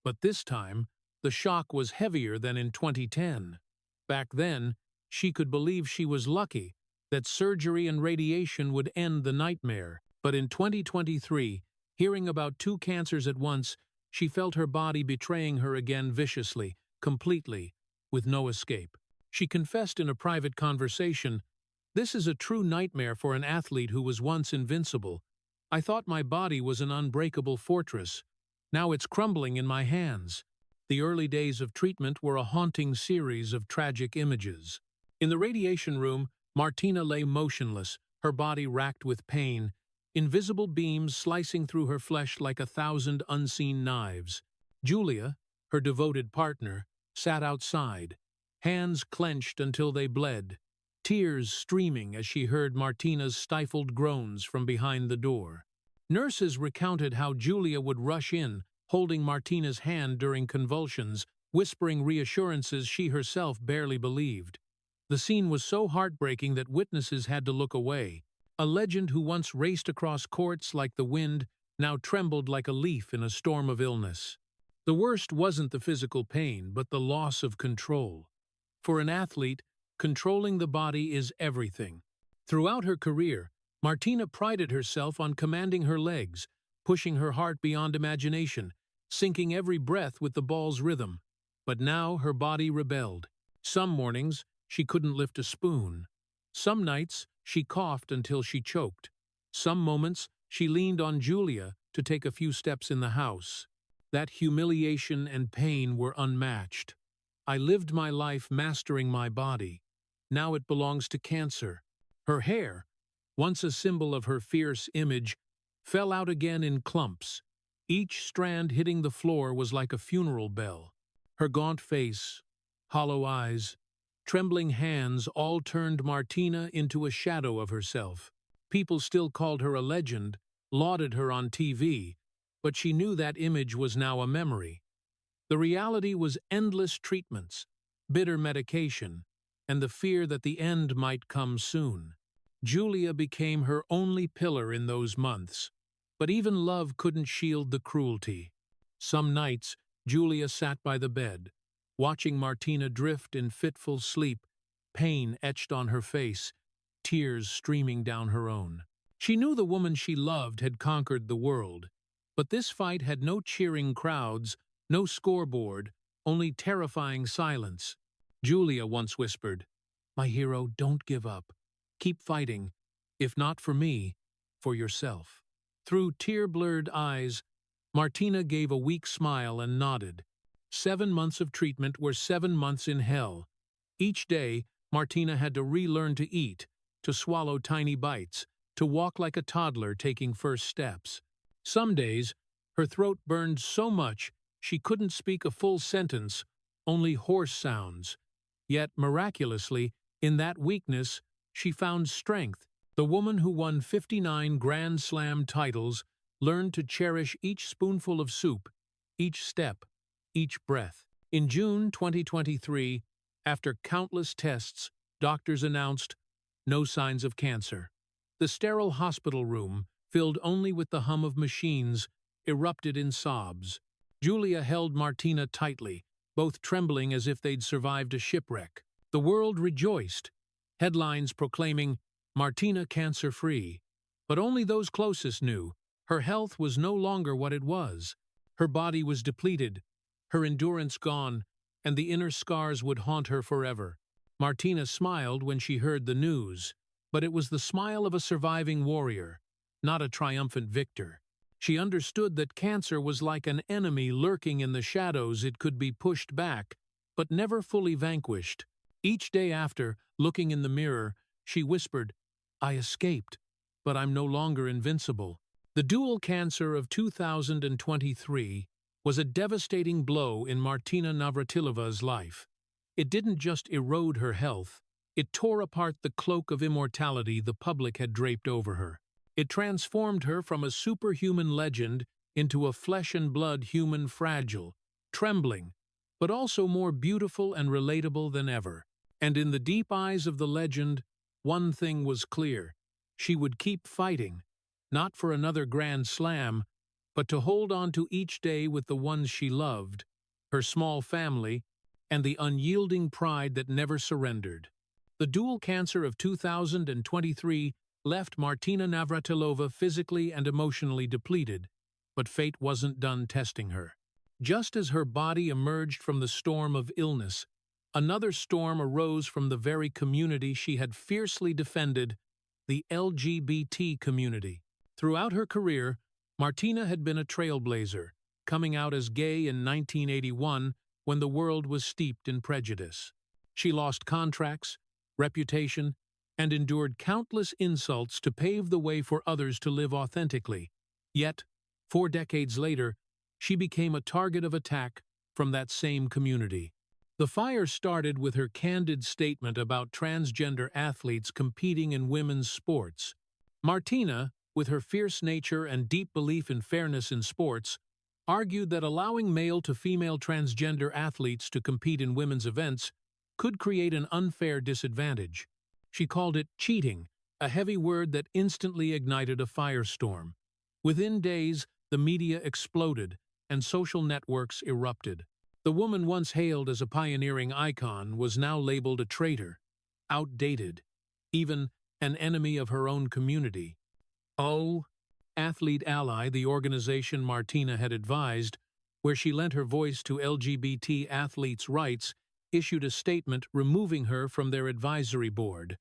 but this time, the shock was heavier than in 2010. Back then, she could believe she was lucky, that surgery and radiation would end the nightmare. But in 2023, hearing about two cancers at once, she felt her body betraying her again viciously, completely, with no escape. She confessed in a private conversation, "This is a true nightmare for an athlete who was once invincible. I thought my body was an unbreakable fortress. Now it's crumbling in my hands." The early days of treatment were a haunting series of tragic images. In the radiation room, Martina lay motionless, her body racked with pain, invisible beams slicing through her flesh like 1,000 unseen knives. Julia, her devoted partner, sat outside, hands clenched until they bled, tears streaming as she heard Martina's stifled groans from behind the door. Nurses recounted how Julia would rush in, holding Martina's hand during convulsions, whispering reassurances she herself barely believed. The scene was so heartbreaking that witnesses had to look away. A legend who once raced across courts like the wind now trembled like a leaf in a storm of illness. The worst wasn't the physical pain, but the loss of control. For an athlete, controlling the body is everything. Throughout her career, Martina prided herself on commanding her legs, pushing her heart beyond imagination, syncing every breath with the ball's rhythm. But now her body rebelled. Some mornings, she couldn't lift a spoon. Some nights, she coughed until she choked. Some moments, she leaned on Julia to take a few steps in the house. That humiliation and pain were unmatched. "I lived my life mastering my body. Now it belongs to cancer." Her hair, once a symbol of her fierce image, fell out again in clumps. Each strand hitting the floor was like a funeral bell. Her gaunt face, hollow eyes, trembling hands all turned Martina into a shadow of herself. People still called her a legend, lauded her on TV, but she knew that image was now a memory. The reality was endless treatments, bitter medication, and the fear that the end might come soon. Julia became her only pillar in those months, but even love couldn't shield the cruelty. Some nights, Julia sat by the bed, watching Martina drift in fitful sleep, pain etched on her face, tears streaming down her own. She knew the woman she loved had conquered the world, but this fight had no cheering crowds, no scoreboard, only terrifying silence. Julia once whispered, "My hero, don't give up. Keep fighting, if not for me, for yourself." Through tear-blurred eyes, Martina gave a weak smile and nodded. 7 months of treatment were 7 months in hell. Each day, Martina had to relearn to eat, to swallow tiny bites, to walk like a toddler taking first steps. Some days, her throat burned so much she couldn't speak a full sentence, only hoarse sounds. Yet, miraculously, in that weakness, she found strength. The woman who won 59 Grand Slam titles learned to cherish each spoonful of soup, each step, each breath. In June 2023, after countless tests, doctors announced no signs of cancer. The sterile hospital room, filled only with the hum of machines, erupted in sobs. Julia held Martina tightly, both trembling as if they'd survived a shipwreck. The world rejoiced, headlines proclaiming Martina cancer-free. But only those closest knew. Her health was no longer what it was. Her body was depleted, her endurance gone, and the inner scars would haunt her forever. Martina smiled when she heard the news, but it was the smile of a surviving warrior, not a triumphant victor. She understood that cancer was like an enemy lurking in the shadows. It could be pushed back, but never fully vanquished. Each day after, looking in the mirror, she whispered, "I escaped, but I'm no longer invincible." The dual cancer of 2023 was a devastating blow in Martina Navratilova's life. It didn't just erode her health, it tore apart the cloak of immortality the public had draped over her. It transformed her from a superhuman legend into a flesh-and-blood human, fragile, trembling, but also more beautiful and relatable than ever. And in the deep eyes of the legend, one thing was clear: she would keep fighting, not for another Grand Slam, but to hold on to each day with the ones she loved, her small family, and the unyielding pride that never surrendered. The dual cancer of 2023 left Martina Navratilova physically and emotionally depleted, but fate wasn't done testing her. Just as her body emerged from the storm of illness, another storm arose from the very community she had fiercely defended, the LGBT community. Throughout her career, Martina had been a trailblazer, coming out as gay in 1981 when the world was steeped in prejudice. She lost contracts, reputation, and endured countless insults to pave the way for others to live authentically. Yet, 4 decades later, she became a target of attack from that same community. The fire started with her candid statement about transgender athletes competing in women's sports. Martina, with her fierce nature and deep belief in fairness in sports, argued that allowing male-to-female transgender athletes to compete in women's events could create an unfair disadvantage. She called it cheating, a heavy word that instantly ignited a firestorm. Within days, the media exploded, and social networks erupted. The woman once hailed as a pioneering icon was now labeled a traitor, outdated, even an enemy of her own community. Oh, Athlete Ally, the organization Martina had advised, where she lent her voice to LGBT athletes' rights, issued a statement removing her from their advisory board.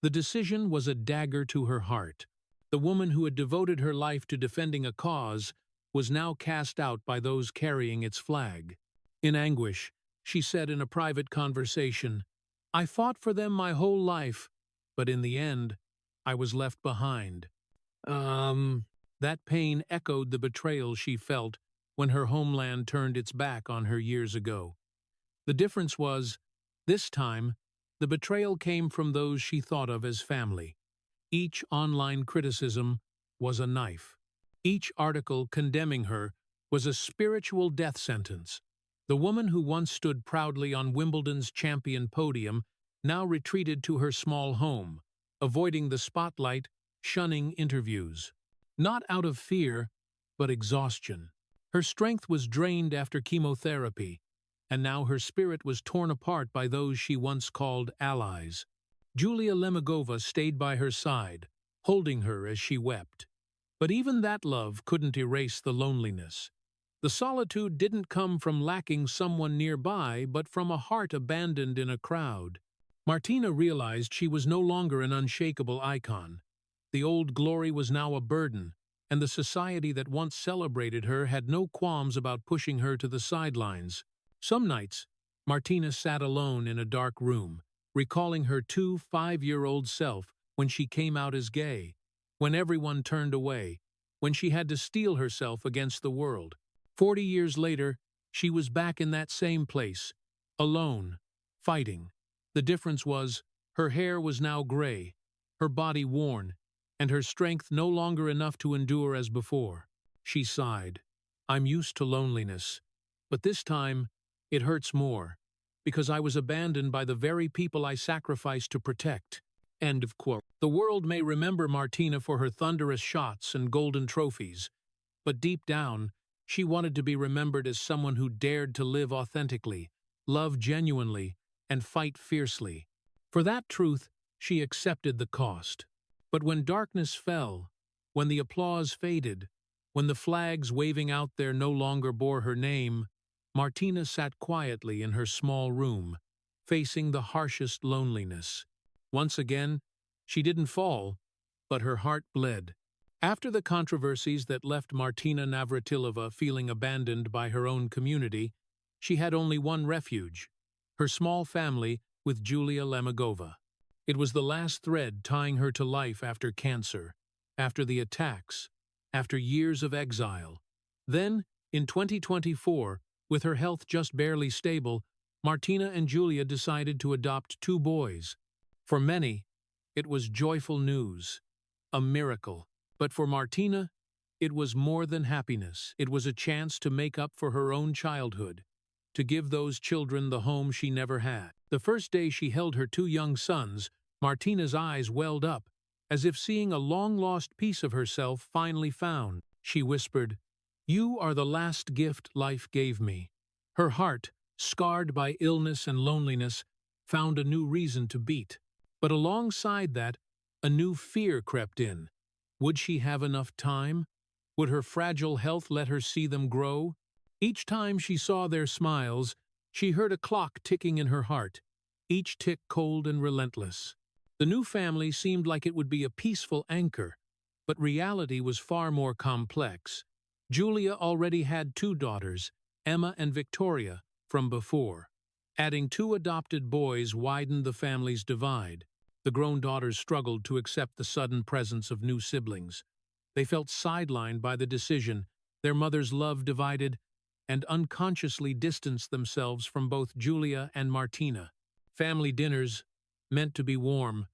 The decision was a dagger to her heart. The woman who had devoted her life to defending a cause was now cast out by those carrying its flag. In anguish, she said in a private conversation, "I fought for them my whole life, but in the end, I was left behind." That pain echoed the betrayal she felt when her homeland turned its back on her years ago. The difference was, this time, the betrayal came from those she thought of as family. Each online criticism was a knife. Each article condemning her was a spiritual death sentence. The woman who once stood proudly on Wimbledon's champion podium now retreated to her small home, avoiding the spotlight, shunning interviews. Not out of fear, but exhaustion. Her strength was drained after chemotherapy, and now her spirit was torn apart by those she once called allies. Julia Lemegova stayed by her side, holding her as she wept. But even that love couldn't erase the loneliness. The solitude didn't come from lacking someone nearby, but from a heart abandoned in a crowd. Martina realized she was no longer an unshakable icon. The old glory was now a burden, and the society that once celebrated her had no qualms about pushing her to the sidelines. Some nights, Martina sat alone in a dark room, recalling her 5-year-old self when she came out as gay, when everyone turned away, when she had to steel herself against the world. 40 years later, she was back in that same place, alone, fighting. The difference was, her hair was now gray, her body worn, and her strength no longer enough to endure as before. She sighed. I'm used to loneliness, but this time, it hurts more, because I was abandoned by the very people I sacrificed to protect. End of quote. The world may remember Martina for her thunderous shots and golden trophies, but deep down, she wanted to be remembered as someone who dared to live authentically, love genuinely, and fight fiercely. For that truth, she accepted the cost. But when darkness fell, when the applause faded, when the flags waving out there no longer bore her name, Martina sat quietly in her small room, facing the harshest loneliness. Once again, she didn't fall, but her heart bled. After the controversies that left Martina Navratilova feeling abandoned by her own community, she had only one refuge, her small family with Julia Lemagova. It was the last thread tying her to life after cancer, after the attacks, after years of exile. Then, in 2024, with her health just barely stable, Martina and Julia decided to adopt 2 boys. For many, it was joyful news, a miracle. But for Martina, it was more than happiness. It was a chance to make up for her own childhood, to give those children the home she never had. The first day she held her 2 young sons, Martina's eyes welled up, as if seeing a long-lost piece of herself finally found. She whispered, "You are the last gift life gave me." Her heart, scarred by illness and loneliness, found a new reason to beat. But alongside that, a new fear crept in. Would she have enough time? Would her fragile health let her see them grow? Each time she saw their smiles, she heard a clock ticking in her heart, each tick cold and relentless. The new family seemed like it would be a peaceful anchor, but reality was far more complex. Julia already had 2 daughters, Emma and Victoria, from before. Adding 2 adopted boys widened the family's divide. The grown daughters struggled to accept the sudden presence of new siblings. They felt sidelined by the decision, their mother's love divided, and unconsciously distanced themselves from both Julia and Martina. Family dinners, meant to be warm,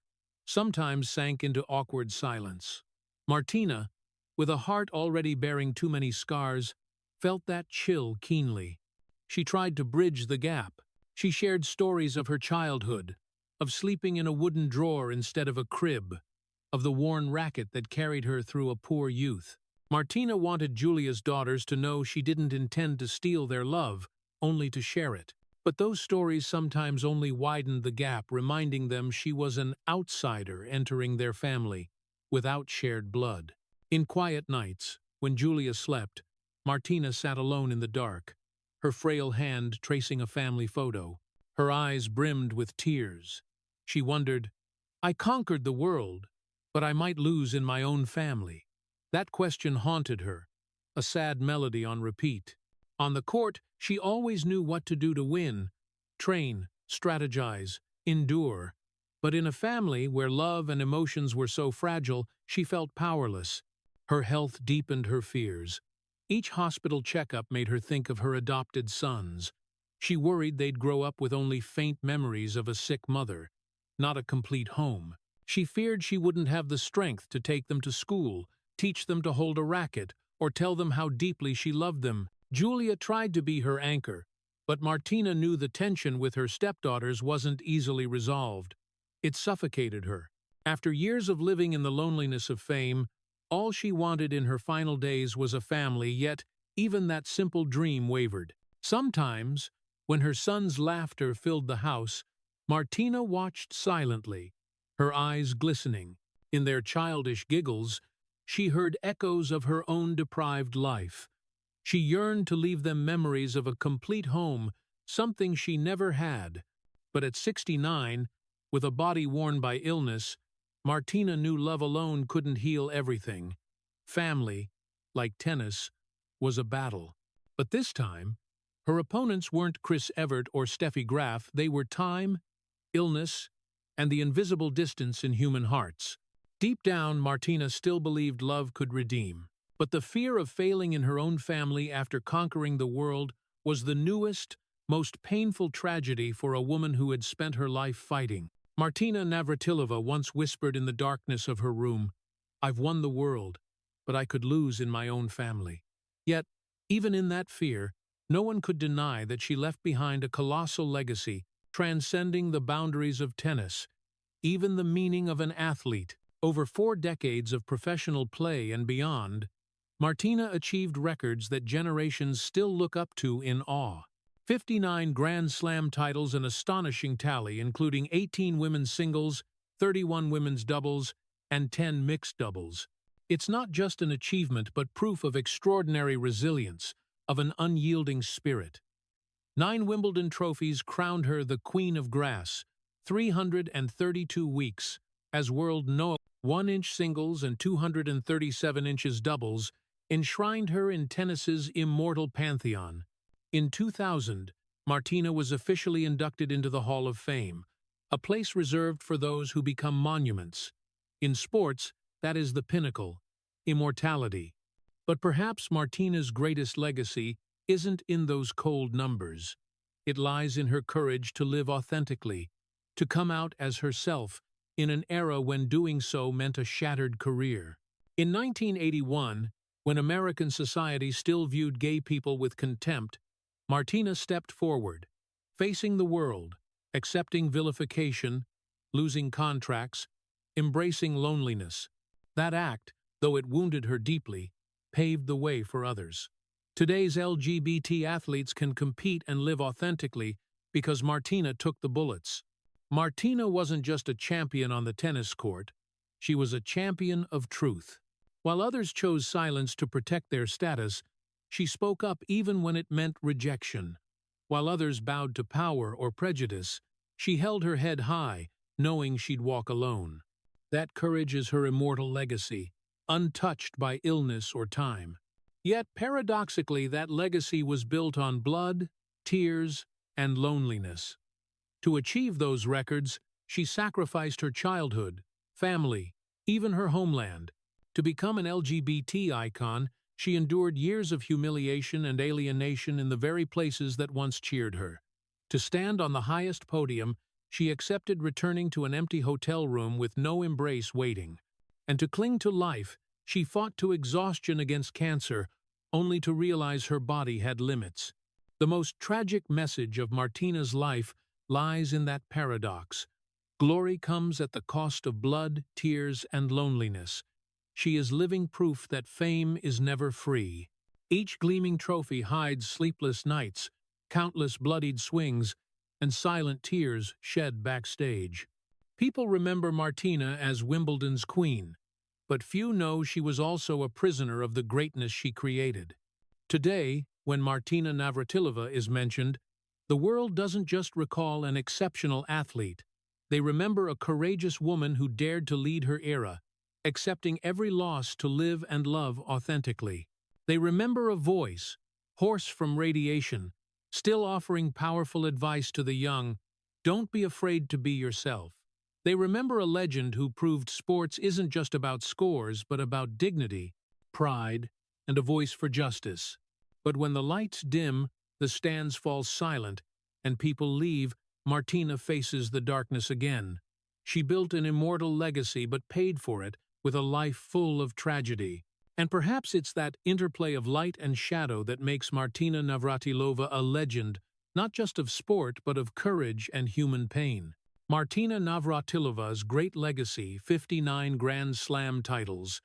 sometimes sank into awkward silence. Martina, with a heart already bearing too many scars, felt that chill keenly. She tried to bridge the gap. She shared stories of her childhood, of sleeping in a wooden drawer instead of a crib, of the worn racket that carried her through a poor youth. Martina wanted Julia's daughters to know she didn't intend to steal their love, only to share it. But those stories sometimes only widened the gap, reminding them she was an outsider entering their family, without shared blood. In quiet nights, when Julia slept, Martina sat alone in the dark, her frail hand tracing a family photo. Her eyes brimmed with tears. She wondered, I conquered the world, but I might lose in my own family. That question haunted her, a sad melody on repeat. On the court, she always knew what to do to win: train, strategize, endure. But in a family where love and emotions were so fragile, she felt powerless. Her health deepened her fears. Each hospital checkup made her think of her adopted sons. She worried they'd grow up with only faint memories of a sick mother, not a complete home. She feared she wouldn't have the strength to take them to school, teach them to hold a racket, or tell them how deeply she loved them. Julia tried to be her anchor, but Martina knew the tension with her stepdaughters wasn't easily resolved. It suffocated her. After years of living in the loneliness of fame, all she wanted in her final days was a family, yet even that simple dream wavered. Sometimes, when her son's laughter filled the house, Martina watched silently, her eyes glistening. In their childish giggles, she heard echoes of her own deprived life. She yearned to leave them memories of a complete home, something she never had. But at 69, with a body worn by illness, Martina knew love alone couldn't heal everything. Family, like tennis, was a battle. But this time, her opponents weren't Chris Evert or Steffi Graf, they were time, illness, and the invisible distance in human hearts. Deep down, Martina still believed love could redeem. But the fear of failing in her own family after conquering the world was the newest, most painful tragedy for a woman who had spent her life fighting. Martina Navratilova once whispered in the darkness of her room, "I've won the world, but I could lose in my own family." Yet, even in that fear, no one could deny that she left behind a colossal legacy, transcending the boundaries of tennis, even the meaning of an athlete. Over 4 decades of professional play and beyond, Martina achieved records that generations still look up to in awe. 59 Grand Slam titles, an astonishing tally, including 18 women's singles, 31 women's doubles, and 10 mixed doubles. It's not just an achievement, but proof of extraordinary resilience, of an unyielding spirit. 9 Wimbledon trophies crowned her the Queen of Grass, 332 weeks, as world known. 1-inch singles and 237 inches doubles enshrined her in tennis's immortal pantheon. In 2000, Martina was officially inducted into the Hall of Fame, a place reserved for those who become monuments. In sports, that is the pinnacle, immortality. But perhaps Martina's greatest legacy isn't in those cold numbers. It lies in her courage to live authentically, to come out as herself, in an era when doing so meant a shattered career. In 1981, when American society still viewed gay people with contempt, Martina stepped forward, facing the world, accepting vilification, losing contracts, embracing loneliness. That act, though it wounded her deeply, paved the way for others. Today's LGBT athletes can compete and live authentically because Martina took the bullets. Martina wasn't just a champion on the tennis court, she was a champion of truth. While others chose silence to protect their status, she spoke up even when it meant rejection. While others bowed to power or prejudice, she held her head high, knowing she'd walk alone. That courage is her immortal legacy, untouched by illness or time. Yet, paradoxically, that legacy was built on blood, tears, and loneliness. To achieve those records, she sacrificed her childhood, family, even her homeland. To become an LGBT icon, she endured years of humiliation and alienation in the very places that once cheered her. To stand on the highest podium, she accepted returning to an empty hotel room with no embrace waiting. And to cling to life, she fought to exhaustion against cancer, only to realize her body had limits. The most tragic message of Martina's life lies in that paradox. Glory comes at the cost of blood, tears, and loneliness. She is living proof that fame is never free. Each gleaming trophy hides sleepless nights, countless bloodied swings, and silent tears shed backstage. People remember Martina as Wimbledon's queen, but few know she was also a prisoner of the greatness she created. Today, when Martina Navratilova is mentioned, the world doesn't just recall an exceptional athlete. They remember a courageous woman who dared to lead her era, accepting every loss to live and love authentically. They remember a voice, hoarse from radiation, still offering powerful advice to the young, "Don't be afraid to be yourself." They remember a legend who proved sports isn't just about scores, but about dignity, pride, and a voice for justice. But when the lights dim, the stands fall silent, and people leave, Martina faces the darkness again. She built an immortal legacy but paid for it with a life full of tragedy. And perhaps it's that interplay of light and shadow that makes Martina Navratilova a legend, not just of sport but of courage and human pain. Martina Navratilova's great legacy, 59 Grand Slam titles,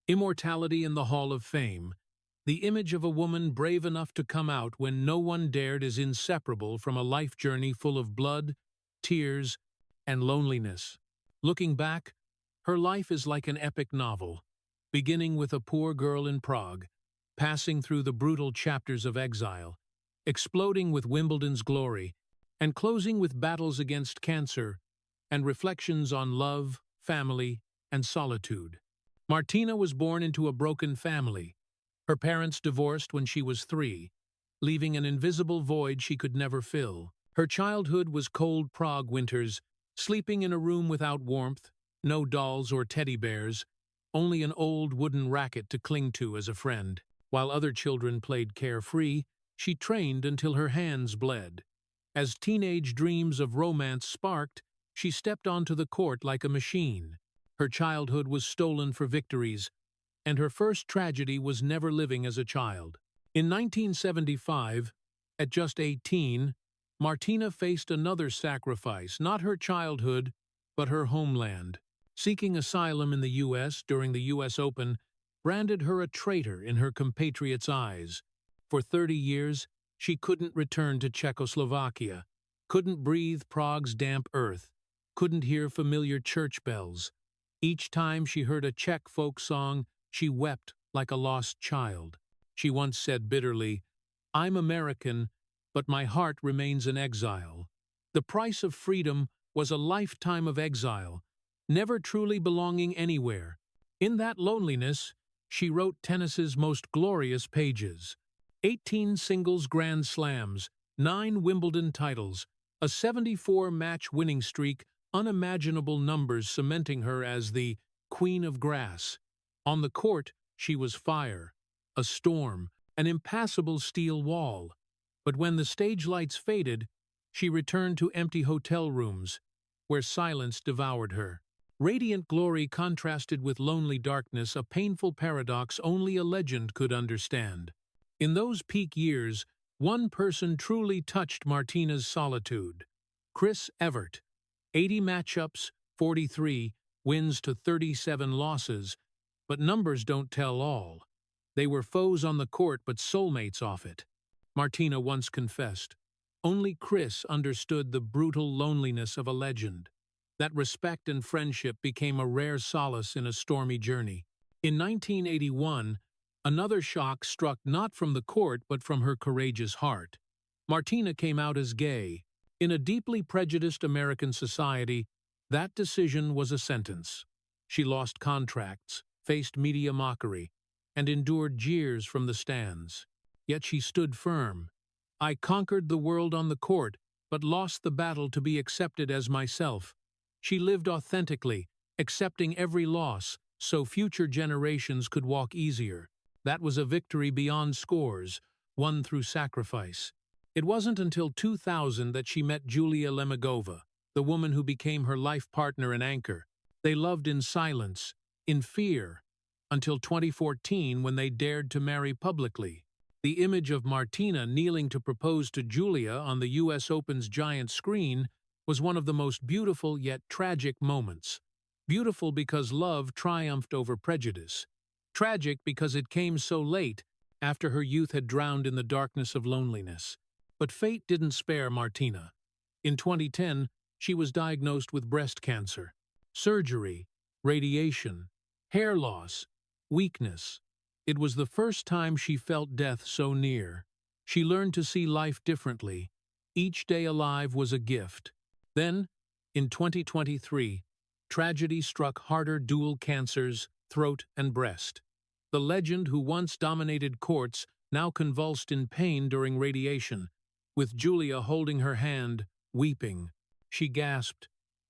immortality in the Hall of Fame, the image of a woman brave enough to come out when no one dared, is inseparable from a life journey full of blood, tears, and loneliness. Looking back, Her life is like an epic novel, beginning with a poor girl in Prague, passing through the brutal chapters of exile, exploding with Wimbledon's glory, and closing with battles against cancer and reflections on love, family, and solitude. Martina was born into a broken family. Her parents divorced when she was 3, leaving an invisible void she could never fill. Her childhood was cold Prague winters, sleeping in a room without warmth, no dolls or teddy bears, only an old wooden racket to cling to as a friend. While other children played carefree, she trained until her hands bled. As teenage dreams of romance sparked, she stepped onto the court like a machine. Her childhood was stolen for victories, and her first tragedy was never living as a child. In 1975, at just 18, Martina faced another sacrifice, not her childhood, but her homeland. Seeking asylum in the U.S. during the U.S. Open branded her a traitor in her compatriots' eyes. For 30 years, she couldn't return to Czechoslovakia, couldn't breathe Prague's damp earth, couldn't hear familiar church bells. Each time she heard a Czech folk song, she wept like a lost child. She once said bitterly, "I'm American, but my heart remains in exile." The price of freedom was a lifetime of exile, never truly belonging anywhere. In that loneliness, she wrote tennis's most glorious pages. 18 singles Grand Slams, 9 Wimbledon titles, a 74-match winning streak, unimaginable numbers cementing her as the Queen of Grass. On the court, she was fire, a storm, an impassable steel wall. But when the stage lights faded, she returned to empty hotel rooms, where silence devoured her. Radiant glory contrasted with lonely darkness, a painful paradox only a legend could understand. In those peak years, one person truly touched Martina's solitude. Chris Evert. 80 matchups, 43 wins to 37 losses, but numbers don't tell all. They were foes on the court but soulmates off it. Martina once confessed, "Only Chris understood the brutal loneliness of a legend." That respect and friendship became a rare solace in a stormy journey. In 1981, another shock struck not from the court but from her courageous heart. Martina came out as gay. In a deeply prejudiced American society, that decision was a sentence. She lost contracts, faced media mockery, and endured jeers from the stands. Yet she stood firm. "I conquered the world on the court, but lost the battle to be accepted as myself." She lived authentically, accepting every loss, so future generations could walk easier. That was a victory beyond scores, won through sacrifice. It wasn't until 2000 that she met Julia Lemegova, the woman who became her life partner and anchor. They loved in silence, in fear, until 2014 when they dared to marry publicly. The image of Martina kneeling to propose to Julia on the U.S. Open's giant screen was one of the most beautiful yet tragic moments. Beautiful because love triumphed over prejudice. Tragic because it came so late, after her youth had drowned in the darkness of loneliness. But fate didn't spare Martina. In 2010, she was diagnosed with breast cancer. Surgery, radiation, hair loss, weakness. It was the first time she felt death so near. She learned to see life differently. Each day alive was a gift. Then, in 2023, tragedy struck harder: dual cancers, throat and breast. The legend who once dominated courts now convulsed in pain during radiation, with Julia holding her hand, weeping. She gasped,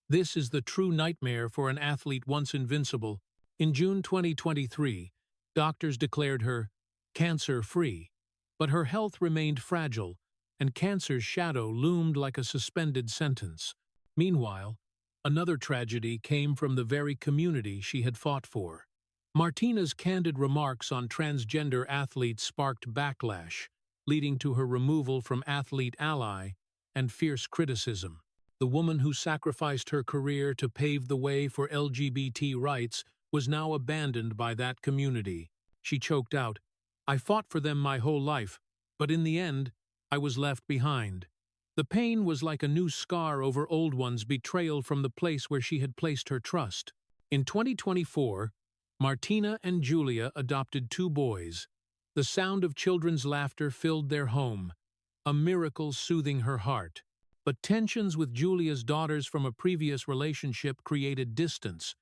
"This is the true nightmare for an athlete once invincible." In June 2023, doctors declared her cancer-free, but her health remained fragile, and cancer's shadow loomed like a suspended sentence. Meanwhile, another tragedy came from the very community she had fought for. Martina's candid remarks on transgender athletes sparked backlash, leading to her removal from Athlete Ally and fierce criticism. The woman who sacrificed her career to pave the way for LGBT rights was now abandoned by that community. She choked out, "I fought for them my whole life, but in the end, I was left behind." The pain was like a new scar over old ones, betrayal from the place where she had placed her trust. In 2024, Martina and Julia adopted 2 boys. The sound of children's laughter filled their home, a miracle soothing her heart. But tensions with Julia's daughters from a previous relationship created distance,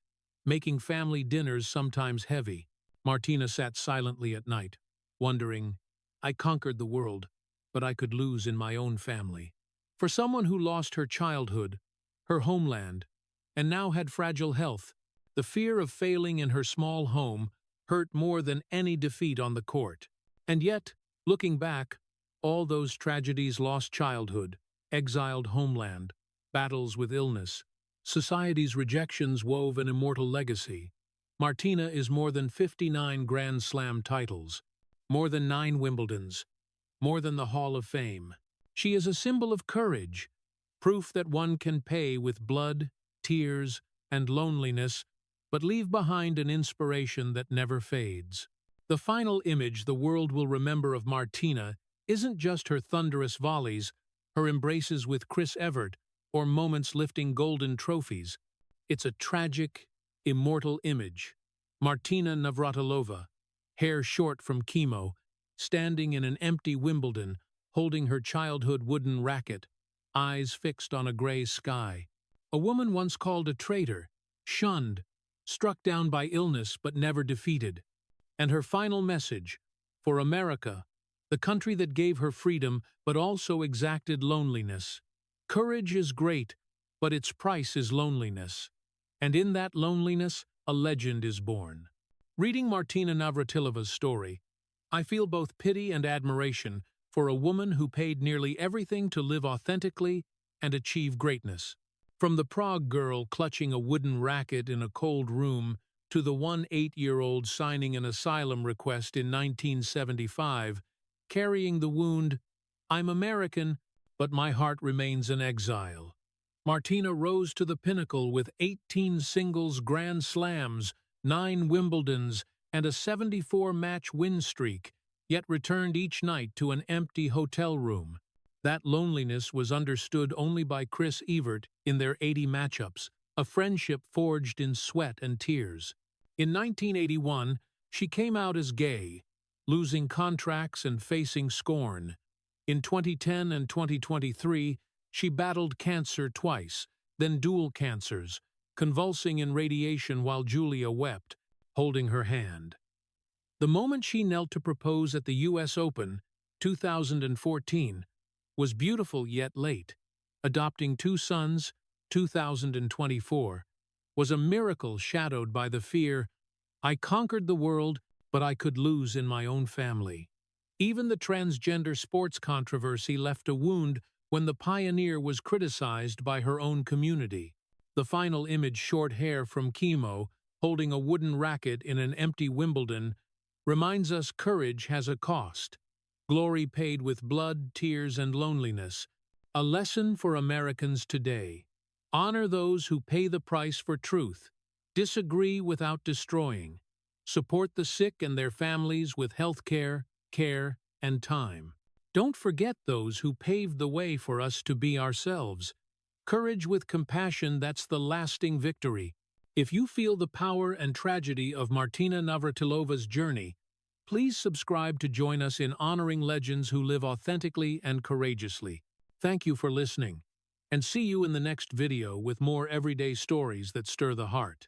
making family dinners sometimes heavy. Martina sat silently at night, wondering, I conquered the world, but I could lose in my own family. For someone who lost her childhood, her homeland, and now had fragile health, the fear of failing in her small home hurt more than any defeat on the court. And yet, looking back, all those tragedies, lost childhood, exiled homeland, battles with illness, society's rejections wove an immortal legacy. Martina is more than 59 Grand Slam titles, more than 9 Wimbledons, more than the Hall of Fame. She is a symbol of courage, proof that one can pay with blood, tears, and loneliness, but leave behind an inspiration that never fades. The final image the world will remember of Martina isn't just her thunderous volleys, her embraces with Chris Evert, or moments lifting golden trophies. It's a tragic, immortal image. Martina Navratilova, hair short from chemo, standing in an empty Wimbledon, holding her childhood wooden racket, eyes fixed on a gray sky. A woman once called a traitor, shunned, struck down by illness but never defeated. And her final message, for America, the country that gave her freedom but also exacted loneliness. Courage is great, but its price is loneliness. And in that loneliness, a legend is born. Reading Martina Navratilova's story, I feel both pity and admiration for a woman who paid nearly everything to live authentically and achieve greatness. From the Prague girl clutching a wooden racket in a cold room to the 8-year-old signing an asylum request in 1975, carrying the wound, I'm American, but my heart remains an exile. Martina rose to the pinnacle with 18 singles Grand Slams, 9 Wimbledons, and a 74-match win streak, yet returned each night to an empty hotel room. That loneliness was understood only by Chris Evert in their 80 matchups, a friendship forged in sweat and tears. In 1981, she came out as gay, losing contracts and facing scorn. In 2010 and 2023, she battled cancer twice, then dual cancers, convulsing in radiation while Julia wept, holding her hand. The moment she knelt to propose at the U.S. Open, 2014, was beautiful yet late. Adopting 2 sons, 2024, was a miracle shadowed by the fear, I conquered the world, but I could lose in my own family. Even the transgender sports controversy left a wound when the pioneer was criticized by her own community. The final image, short hair from chemo, holding a wooden racket in an empty Wimbledon, reminds us courage has a cost. Glory paid with blood, tears, and loneliness. A lesson for Americans today. Honor those who pay the price for truth. Disagree without destroying. Support the sick and their families with health care, and time. Don't forget those who paved the way for us to be ourselves. Courage with compassion, that's the lasting victory. If you feel the power and tragedy of Martina Navratilova's journey, please subscribe to join us in honoring legends who live authentically and courageously. Thank you for listening, and see you in the next video with more everyday stories that stir the heart.